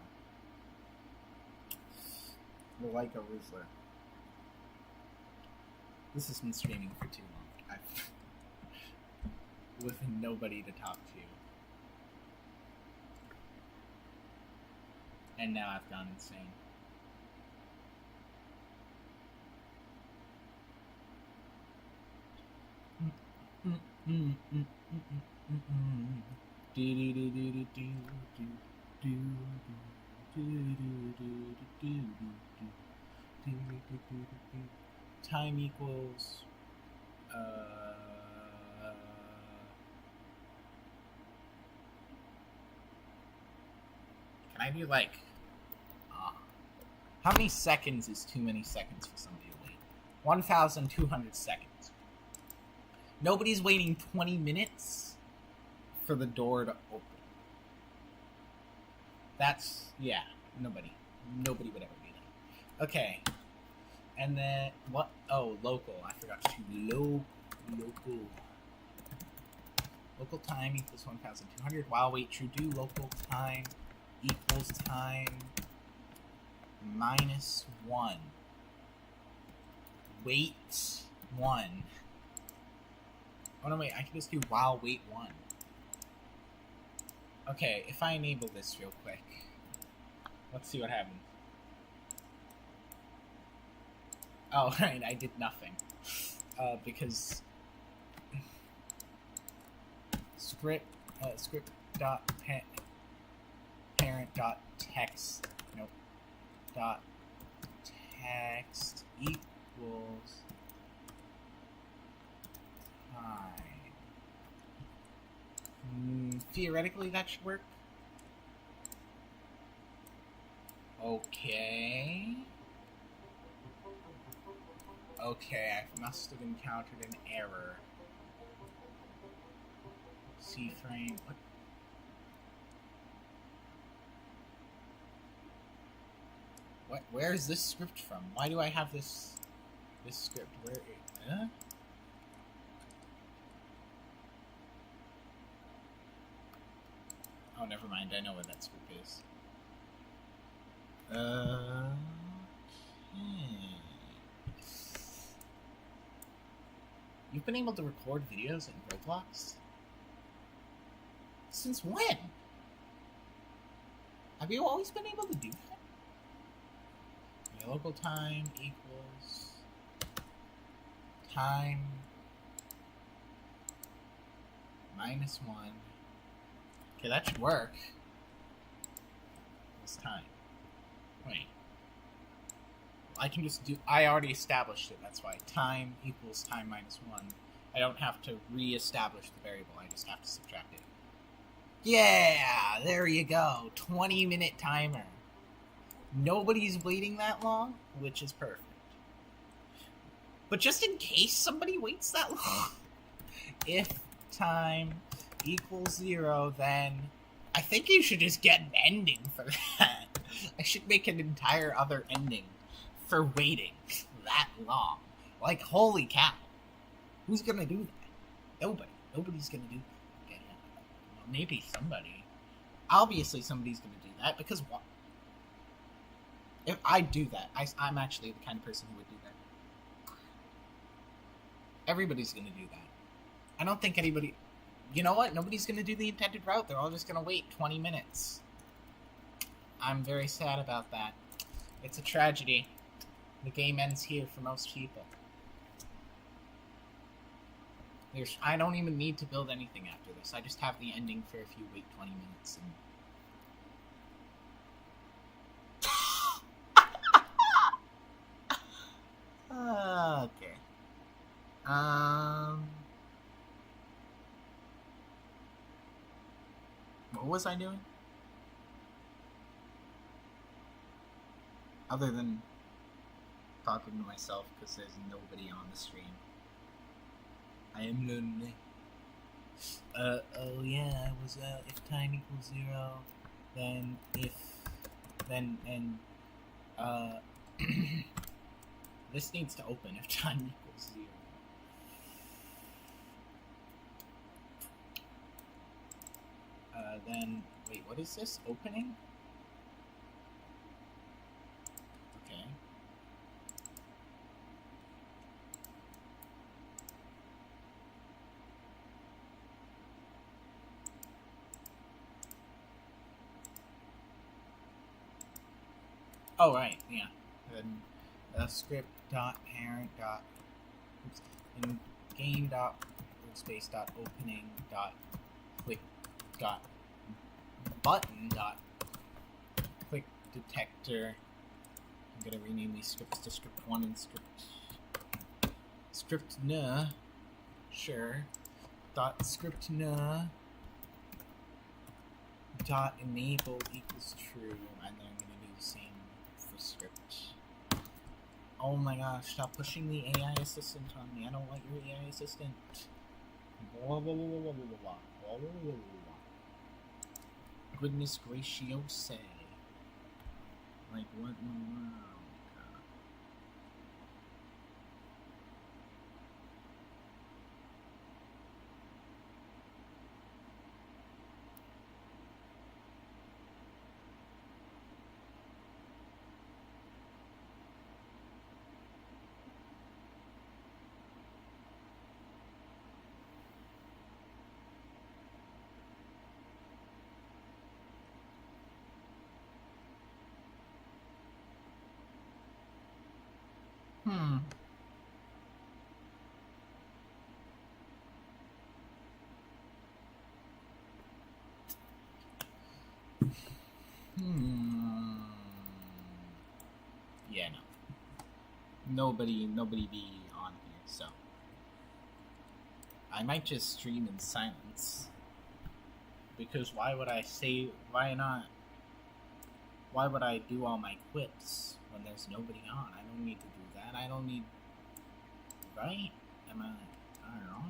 You're like a Rizzler. This has been streaming for too long. With nobody to talk to. And now I've gone insane. Time equals can I do like how many seconds is too many seconds for somebody to wait? 1,200 seconds. Nobody's waiting 20 minutes for the door to open. That's, yeah, nobody would ever do that. Okay. And then, what? Oh, local. I forgot to do local. Local time equals 1,200. While wait true do local time equals time minus 1. Wait 1. Oh no, wait, I can just do while wait 1. Okay, if I enable this real quick, let's see what happens. Oh, right, I did nothing. Because script dot parent dot text dot text equals time. Theoretically, that should work. Okay. Okay, I must have encountered an error. C-frame. What? Where is this script from? Why do I have this script? Where? Huh? Oh, never mind. I know where that script is. Okay. You've been able to record videos in Roblox? Since when? Have you always been able to do that? Your local time equals time minus 1. Okay, that should work. It's time. Wait. I can just do... I already established it, that's why. Time equals time minus 1. I don't have to re-establish the variable, I just have to subtract it. Yeah! There you go. 20-minute timer. Nobody's waiting that long, which is perfect. But just in case somebody waits that long, if time equals 0, then I think you should just get an ending for that. I should make an entire other ending for waiting that long. Like, holy cow. Who's gonna do that? Nobody. Nobody's gonna do that. Okay. Well, maybe somebody. Obviously somebody's gonna do that, because what? If I do that, I'm actually the kind of person who would do that. Everybody's gonna do that. I don't think anybody... You know what? Nobody's gonna do the intended route. They're all just gonna wait 20 minutes. I'm very sad about that. It's a tragedy. The game ends here for most people. I don't even need to build anything after this. I just have the ending for if you wait 20 minutes. And... okay. What was I doing? Other than talking to myself because there's nobody on the stream. I am lonely. Oh yeah, I was, if time equals 0, then this needs to open if time equals 0. Then, wait, what is this? Opening? Okay. Oh, right, yeah. Then script dot parent dot in game dot workspace dot opening dot click dot button dot quick detector. I'm gonna rename these scripts to script 1 and script nuh. Sure. Dot script nuh dot enable equals true, and then I'm gonna do the same for script. Oh my gosh, stop pushing the AI assistant on me. I don't want your AI assistant. Blah, blah, blah, blah, blah, blah, blah, blah, blah, blah, blah. Goodness gracious. Like, what in the world? Yeah, no. Nobody be on here, so I might just stream in silence. Because why would I do all my quits when there's nobody on? I don't need to do that. I don't need right? Am I don't know.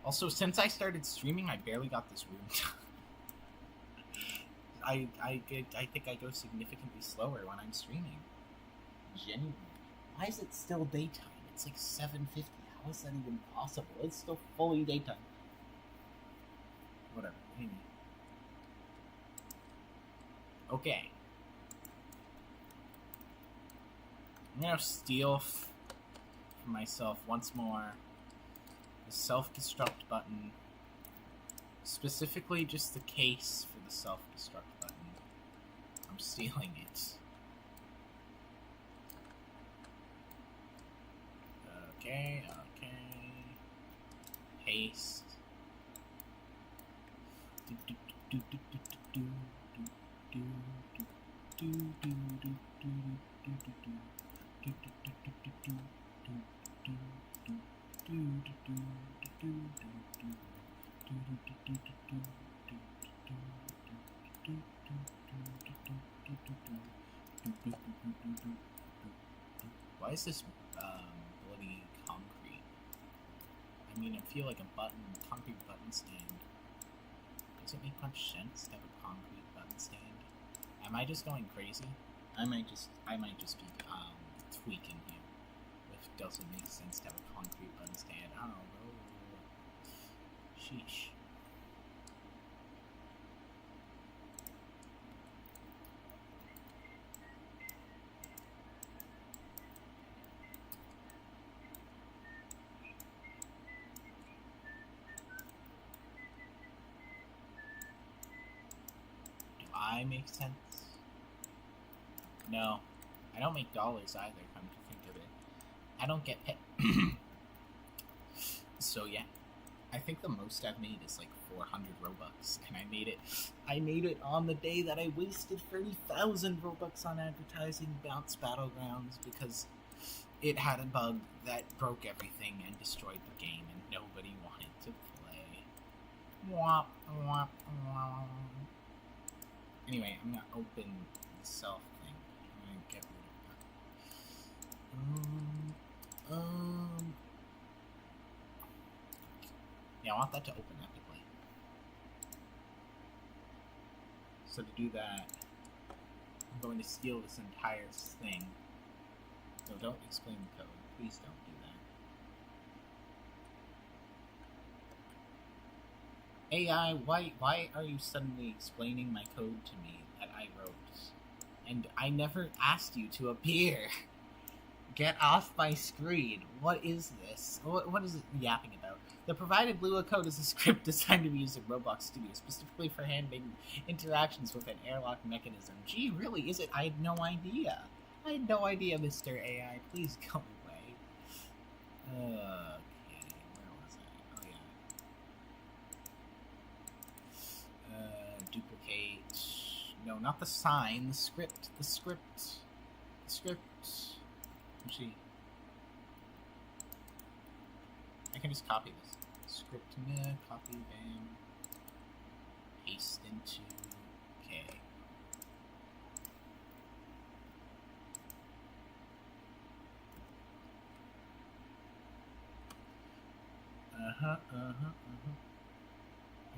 Also, since I started streaming, I barely got this room time. I think I go significantly slower when I'm streaming. Genuinely. Why is it still daytime? It's like 7:50. How is that even possible? It's still fully daytime. Whatever. Anyway. Okay. I'm gonna steal for myself once more the self-destruct button. Specifically just the case for the self-destruct button. I'm stealing it. Okay. Paste. Why is this bloody concrete? I mean, I feel like a concrete button stand. Does it make much sense to have a concrete button stand? Am I just going crazy? I might just be tweaking here. If it doesn't make sense to have a concrete button stand, I don't know. Sheesh. Do I make sense? No. I don't make dollars either, come to think of it. I don't get paid. So yeah. I think the most I've made is like 400 Robux, and I made it on the day that I wasted 30,000 Robux on advertising Bounce Battlegrounds because it had a bug that broke everything and destroyed the game, and nobody wanted to play. Womp, womp, womp. Anyway, I'm gonna open the self thing. I'm gonna get rid of that. Yeah, I want that to open epically. So to do that, I'm going to steal this entire thing. No, don't explain the code. Please don't do that. AI, why are you suddenly explaining my code to me that I wrote? And I never asked you to appear. Get off my screen. What is this? What is it yapping about? The provided Lua code is a script designed to be used in Roblox Studio, specifically for handling interactions with an airlock mechanism. Gee, really, is it? I had no idea. Mr. AI. Please go away. Okay, where was I? Oh, yeah. Duplicate. No, not the sign. The script. Gee. I can just copy this. Script, copy, bam. Paste into K.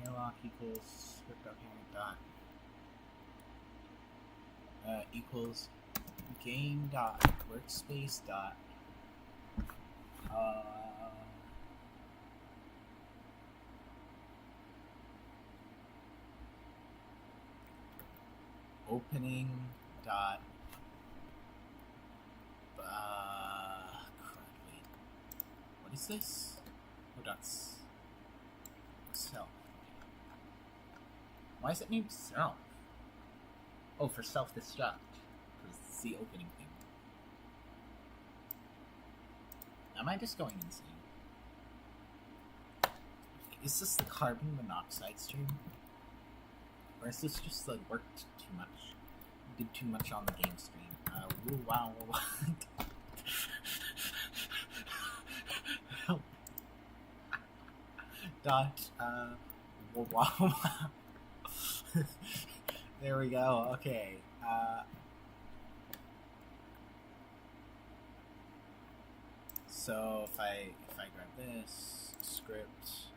Airlock equals script.parent dot equals game dot workspace dot opening dot wait, what is this? Oh, that's self. Why is it named self? Oh, for self-destruct, because it's the opening thing. Am I just going insane? Is this the carbon monoxide stream? Or is this just like worked too much? Did too much on the game stream. Woo, wow. Dot, wow. There we go, okay. So if I grab this script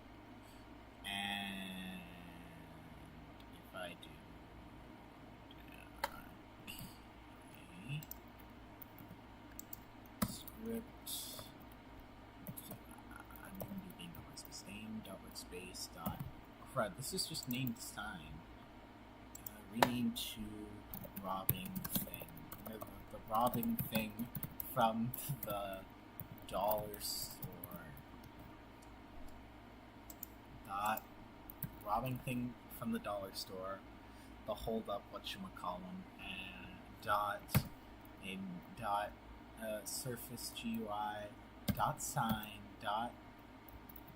and if I do okay, script, I'm going to do name dot workspace, name dot workspace dot crud. This is just named sign. Rename to robbing thing. The robbing thing from the dollar store. Dot robbing thing from the dollar store. The hold up whatchamacallem and dot in dot surface GUI dot sign dot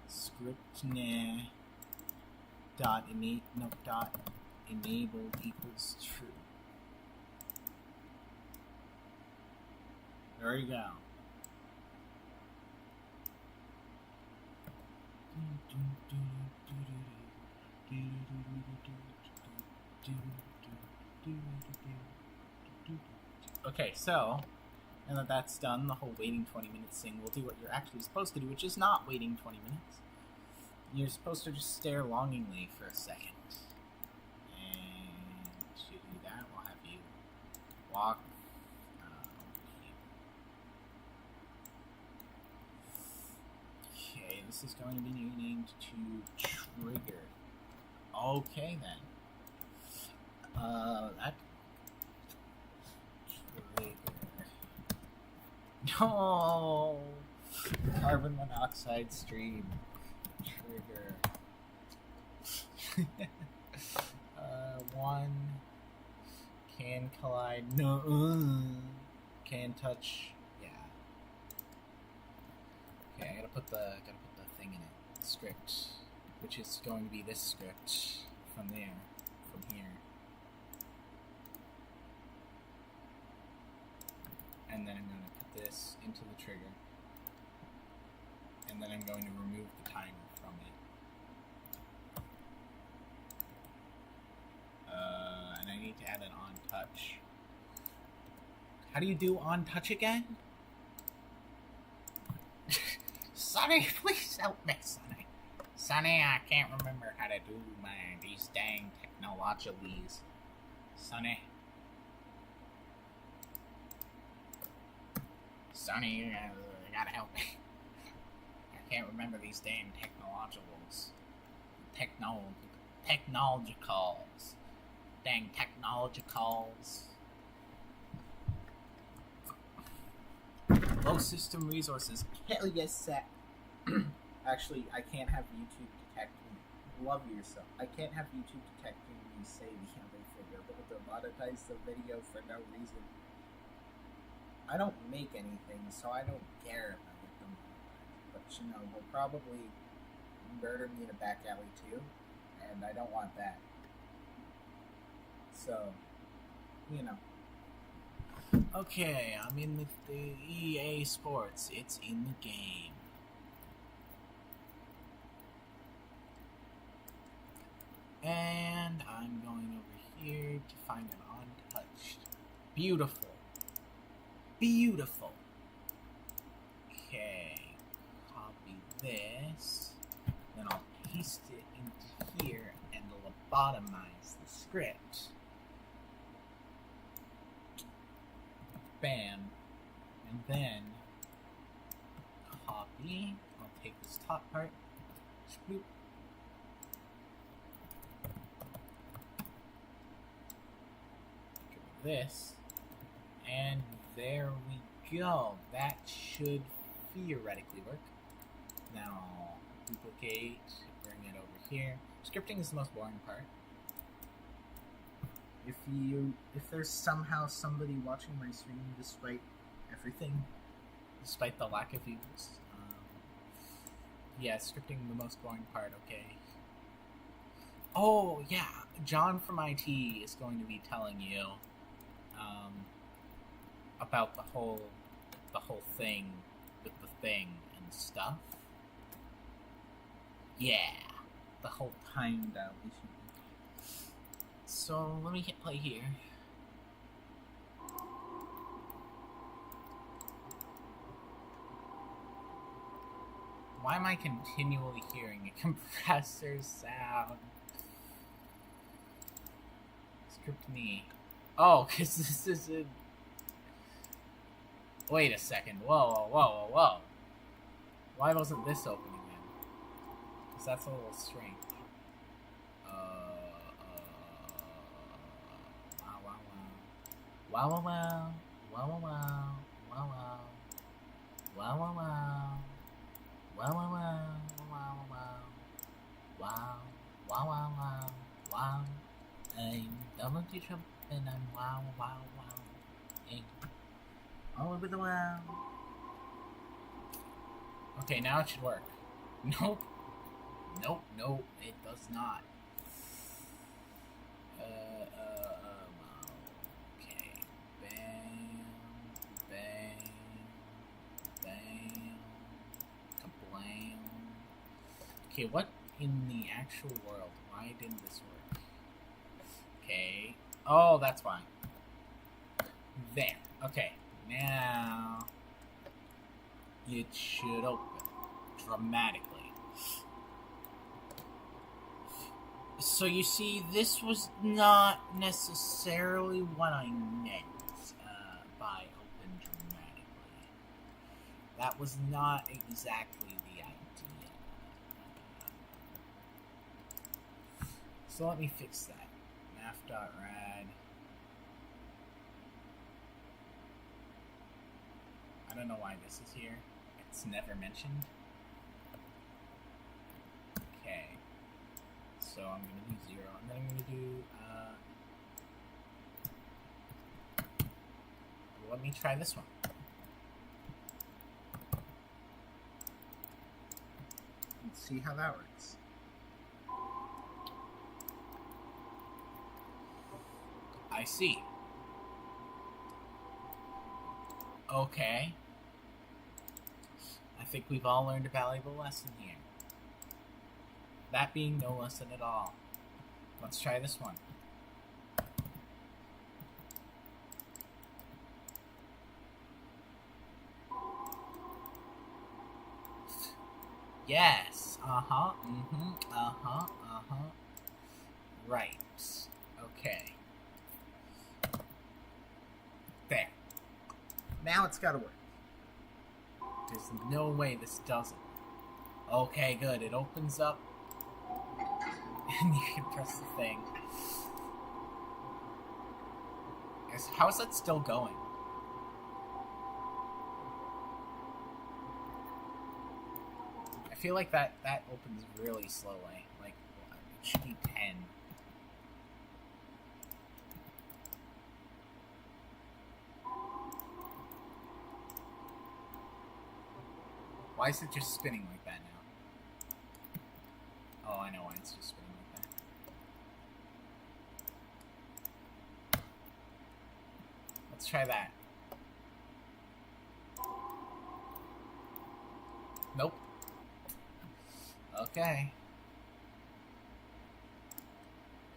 script dot enable equals true. There you go. Okay, so now that that's done, the whole waiting 20 minutes thing will do what you're actually supposed to do, which is not waiting 20 minutes. You're supposed to just stare longingly for a second. And to do that, we'll have you walk here. Okay, this is going to be named to trigger. Okay, then. That trigger. No! Carbon monoxide stream. Trigger. One can collide. No. Can touch. Yeah. Okay, I gotta put the thing in it. Script, which is going to be this script from there, from here. And then I'm going to put this into the trigger. And then I'm going to remove the timer from it. And I need to add an on touch. How do you do on touch again? Sonny, please help me, Sonny. Sonny, I can't remember how to do these dang technologies. Sonny. Sonny, you gotta help me. I can't remember these damn technologicals. Technologicals. Dang technologicals. Low system resources. Hell yes, set. Actually, I can't have YouTube detect me. Love yourself. I can't have YouTube detecting me say the other thing. They're able to monetize the video for no reason. I don't make anything, so I don't care if I get them. But, you know, they'll probably murder me in a back alley too, and I don't want that. So, you know. Okay, I'm in the EA Sports. It's in the game. And I'm going over here to find an untouched. Beautiful. Beautiful. Okay. Copy this. Then I'll paste it into here and lobotomize the script. Bam. And then copy. I'll take this top part. Swoop. Get rid of this. And there we go. That should theoretically work. Now I'll duplicate, bring it over here. Scripting is the most boring part. If there's somehow somebody watching my stream despite everything, despite the lack of views, yeah, scripting the most boring part. Okay. Oh yeah, John from IT is going to be telling you about the whole thing with the thing and stuff. Yeah, the whole time dial issue. So let me hit play here. Why am I continually hearing a compressor sound? Script me. Oh, because this is a... Wait a second. Whoa. Why wasn't this opening then? Because that's a little strange. Wow. I'm Donald J. Trump and I'm wow. All over the wow. Okay, now it should work. Nope, it does not. Okay. Bam. Kablam. Okay, what in the actual world? Why didn't this work? Okay. Oh, that's why. There. Okay. Now it should open dramatically. So you see, this was not necessarily what I meant by open dramatically. That was not exactly the idea. So let me fix that. Math.rad. I don't know why this is here. It's never mentioned. Okay. So I'm going to do 0. And then I'm going to do... let me try this one. Let's see how that works. I see. Okay. I think we've all learned a valuable lesson here. That being no lesson at all. Let's try this one. Yes. Right. Okay. There. Now it's gotta work. There's no way this doesn't. Okay, good. It opens up. And you can press the thing. How is that still going? I feel like that opens really slowly. Like, it should be 10. Why is it just spinning like that now? Oh, I know why it's just spinning like that. Let's try that. Nope. Okay.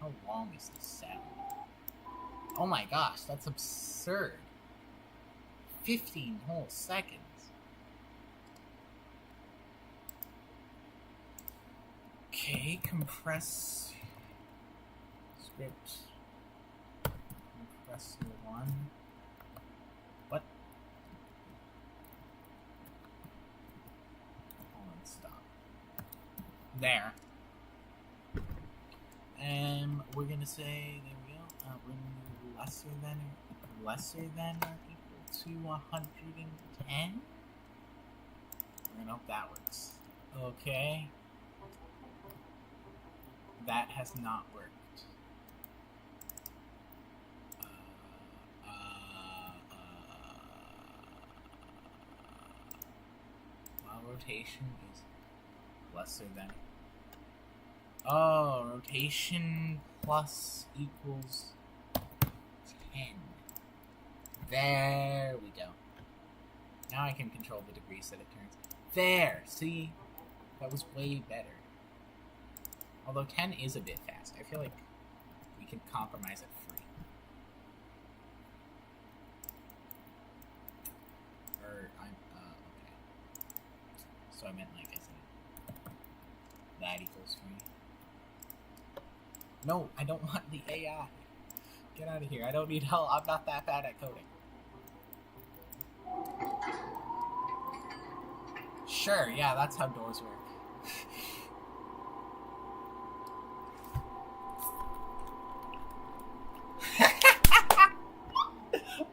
How long is this sound? Oh my gosh, that's absurd. 15 whole seconds. Okay, compress script. Compressor 1. What? Hold on, stop. There. And we're gonna say, there we go. We're gonna do lesser than or equal to 110. We're gonna hope that works. Okay. That has not worked. While rotation is lesser than. Oh, rotation plus equals 10. There we go. Now I can control the degrees that it turns. There! See? That was way better. Although 10 is a bit fast. I feel like we can compromise at 3. Or, okay. So I meant like as in That equals 3. No, I don't want the AI. Get out of here. I don't need help. I'm not that bad at coding. Sure, yeah, that's how doors work.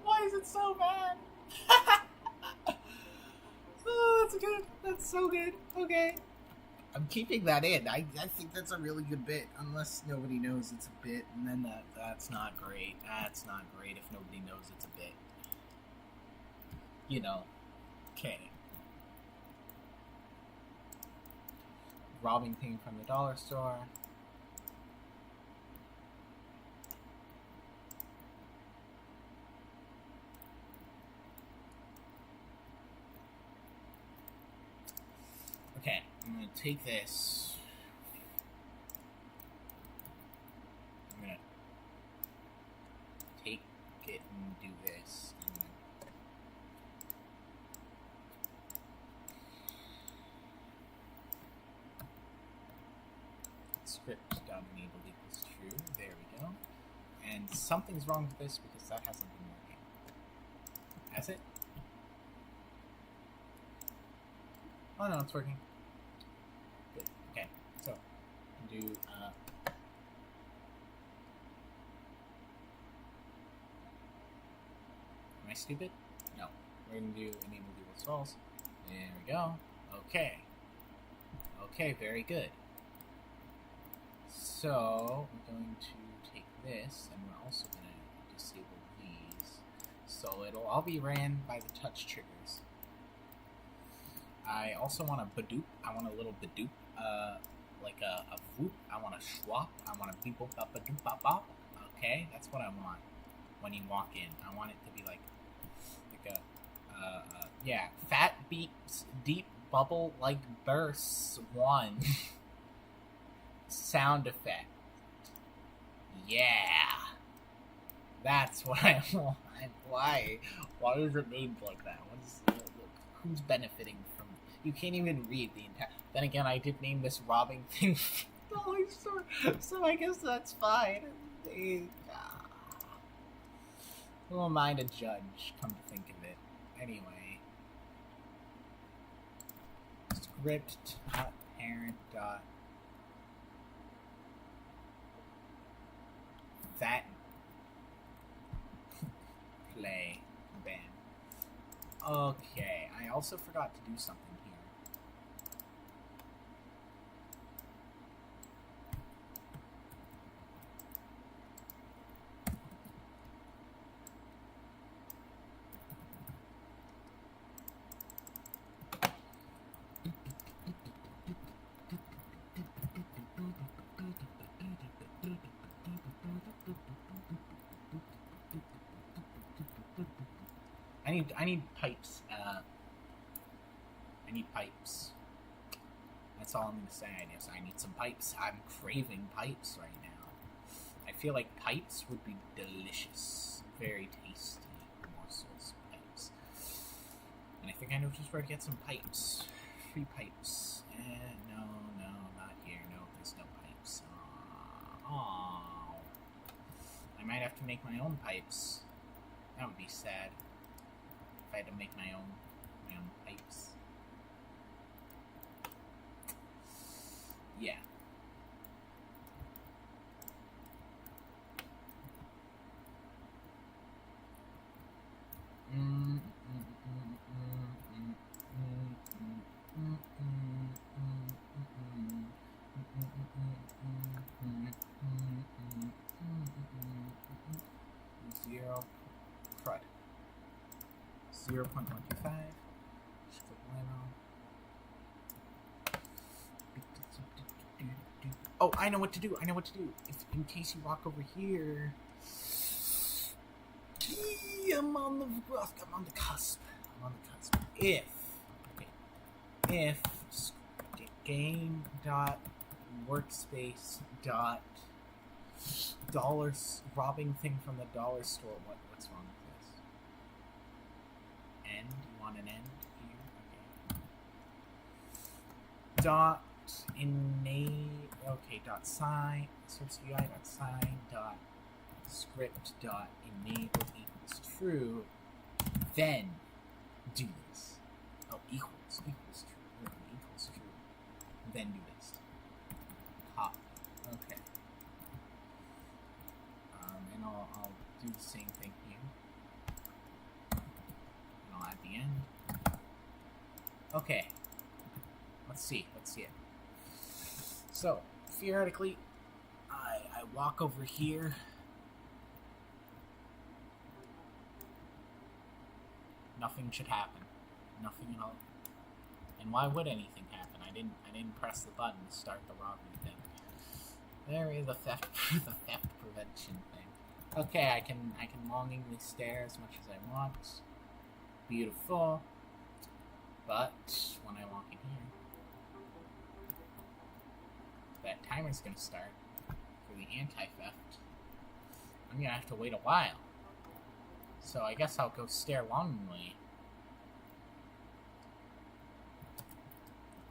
Why is it so bad? Oh, that's good. That's so good. Okay. I'm keeping that in. I think that's a really good bit, unless nobody knows it's a bit, and then that's not great. That's not great if nobody knows it's a bit. You know. Okay. Robbing thing from the dollar store. Okay, I'm gonna take this. I'm gonna take it and do this. Script.enable equals true. There we go. And something's wrong with this because that hasn't been working. Has it? Oh no, it's working. Good. Okay, so do am I stupid? No. We're gonna do enable equals false. There we go. Okay. Okay, very good. So we're going to take this, and we're also going to disable these, so it'll all be ran by the touch triggers. I also want a badoop. I want a little badoop, like a whoop. I want a schwap. I want a beep boop up badoop bop bop. Okay, that's what I want when you walk in. I want it to be like a yeah, fat beeps, deep bubble like bursts 1. Sound effect. Yeah. That's what I want. Why? Why is it named like that? Who's benefiting from it? You can't even read the entire... Then again, I did name this robbing thing dollar store, so I guess that's fine. Who am I to judge, come to think of it? Anyway. Script.parent. That play bam. Okay, I also forgot to do something here. I need pipes. I need pipes. That's all I'm gonna say. I need some pipes. I'm craving pipes right now. I feel like pipes would be delicious, very tasty morsels of pipes. And I think I know just where to get some pipes. Free pipes. No, not here. No, there's no pipes. Oh, I might have to make my own pipes. That would be sad. I had to make my own pipes. Yeah. Zero crud. 0.125. Oh, I know what to do. If in case you walk over here, I'm on the cusp. If game dot workspace dot dollars robbing thing from the dollar store. What's wrong with this? End? You want an end here? Okay. Dot dot sign source UI dot sign dot script dot enable equals true, then do this. Oh, equals true. Equals true. Then do this. Copy. Okay. And I'll do the same thing here. And I'll add the end. Okay. Let's see it. So, theoretically, I walk over here. Nothing should happen. Nothing at all. And why would anything happen? I didn't press the button to start the robbery thing. There is the theft prevention thing. Okay, I can longingly stare as much as I want. Beautiful. But when I walk in here, that timer's gonna start for the anti-theft. I'm gonna have to wait a while. So I guess I'll go stare longingly.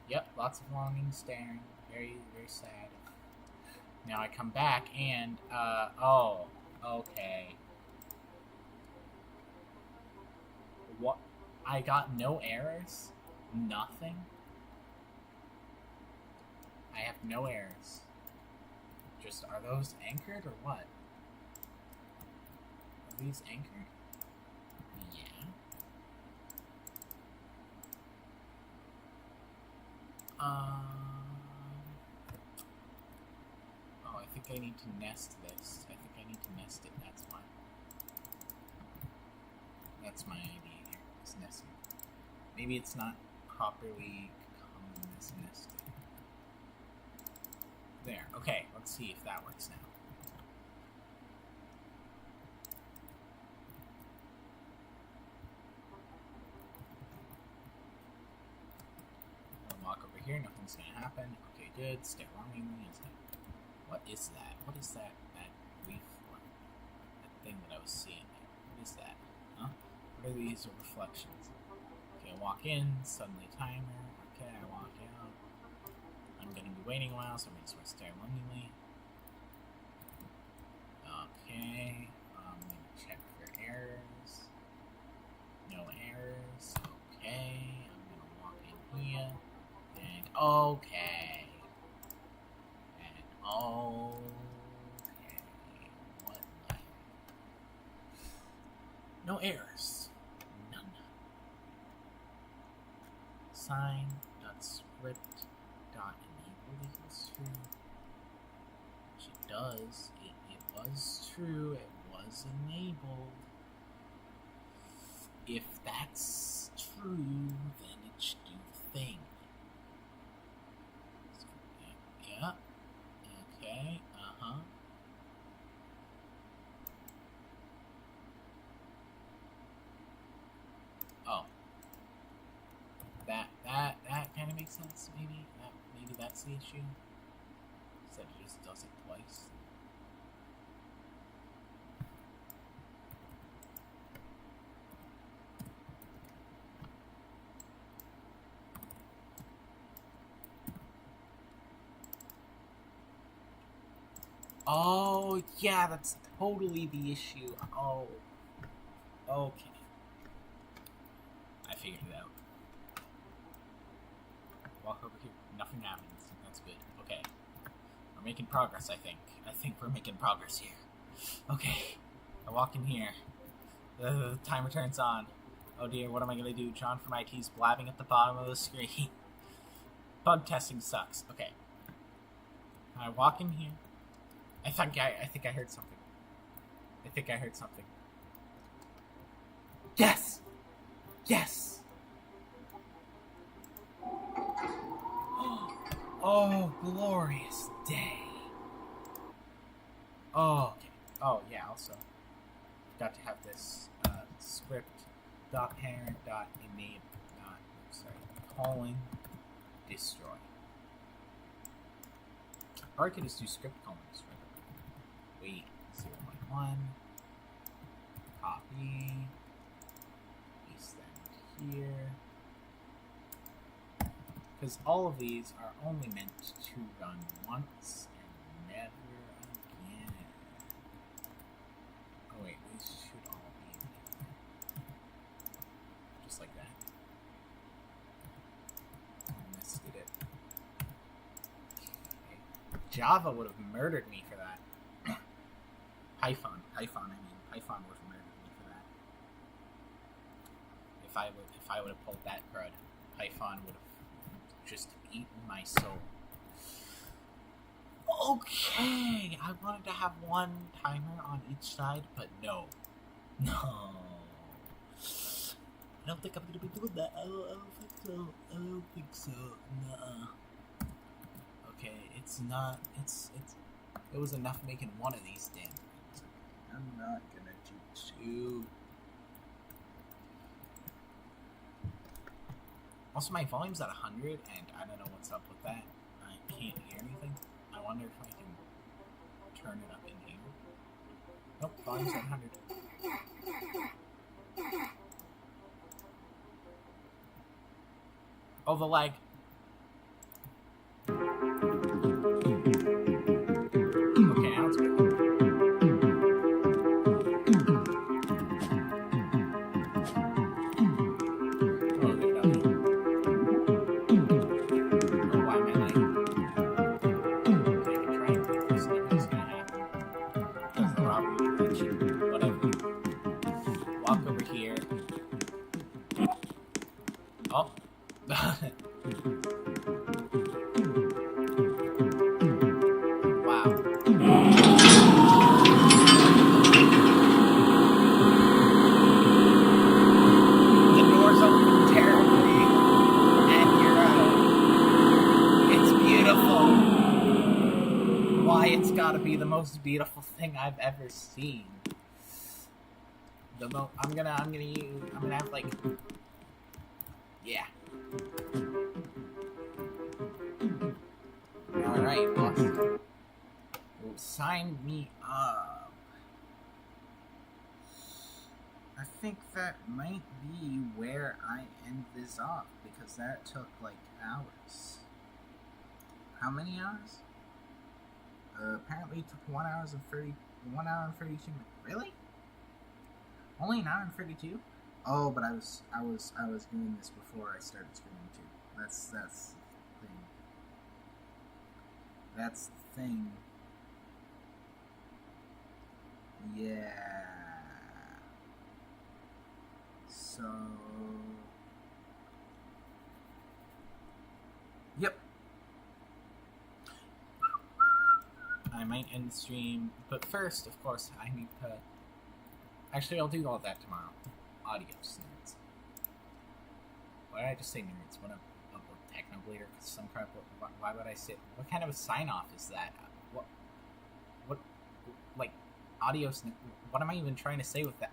Yep, lots of longing staring. Very, very sad. Now I come back and, oh, okay. What? I got no errors? Nothing? I have no errors. Just, are those anchored or what? Are these anchored? Yeah. Oh, I think I need to nest this. I think I need to nest it, that's why. That's my idea here, is nesting. Maybe it's not properly nested. There, okay, let's see if that works now. I'll walk over here, nothing's gonna happen. Okay, good, stare longingly. What is that? What is that leaf? That thing that I was seeing there? What is that? Huh? What are these reflections? Okay, I walk in, suddenly timer. Okay, I walk out. I'm gonna be waiting a while, so I'm just gonna stare longingly. Okay, I'm gonna check for errors. No errors. Okay, I'm gonna walk in here. And okay. And okay. What the? No errors. None. Sign.script.enable equals true. Which it does. It was true. It was enabled. If that's true, then it should do the thing. Yeah. Okay. Uh-huh. Oh. That kind of makes sense, maybe? Maybe that's the issue? Instead it just does it twice. Oh, yeah, that's totally the issue. Oh. Okay. I figured it out. Walk over here. Nothing happens. That's good. Okay. We're making progress, I think. I think we're making progress here. Okay. I walk in here. The timer turns on. Oh dear, what am I gonna do? John from IT's blabbing at the bottom of the screen. Bug testing sucks. Okay. I walk in here. I think I heard something. I think I heard something. Yes! Yes! Oh, glorious day. Oh, okay. Oh, yeah, also, got to have this script.parent.enable, calling destroy. Or I could just do script colon destroy. Wait, 0.1, copy, paste them here. Because all of these are only meant to run once and never again. Oh wait, these should all be just like that. I nested it. Okay. Java would have murdered me for that. Python, I mean, Python would have murdered me for that. If I would have pulled that crud, Python would have just eaten my soul. Okay, I wanted to have one timer on each side, but no. I don't think I'm gonna be doing that. I don't think so. Nuh-uh. Okay, it was enough making one of these damn things. I'm not gonna do two. Also, my volume's at 100, and I don't know what's up with that. I can't hear anything. I wonder if I can turn it up in here. Nope, volume's at 100. Oh, the lag. Okay, now it's good. Oh. Wow. The doors open terribly, and you're out. It's beautiful. Why, it's gotta be the most beautiful thing I've ever seen. I'm gonna have like. Yeah. Alright, awesome. Well, sign me up. I think that might be where I end this off, because that took like hours. How many hours? Apparently it took 1 hour and 32 minutes. Really? Only an hour and 32? Oh, but I was doing this before I started streaming too. That's the thing. That's the thing. Yeah. So. Yep. I might end the stream, but first, of course, I need to. Actually, I'll do all that tomorrow. Audio nerds. Why did I just say nerds? What a techno bleeder? Some crap. Why would I say? What kind of a sign off is that? What? Like audio? What am I even trying to say with that?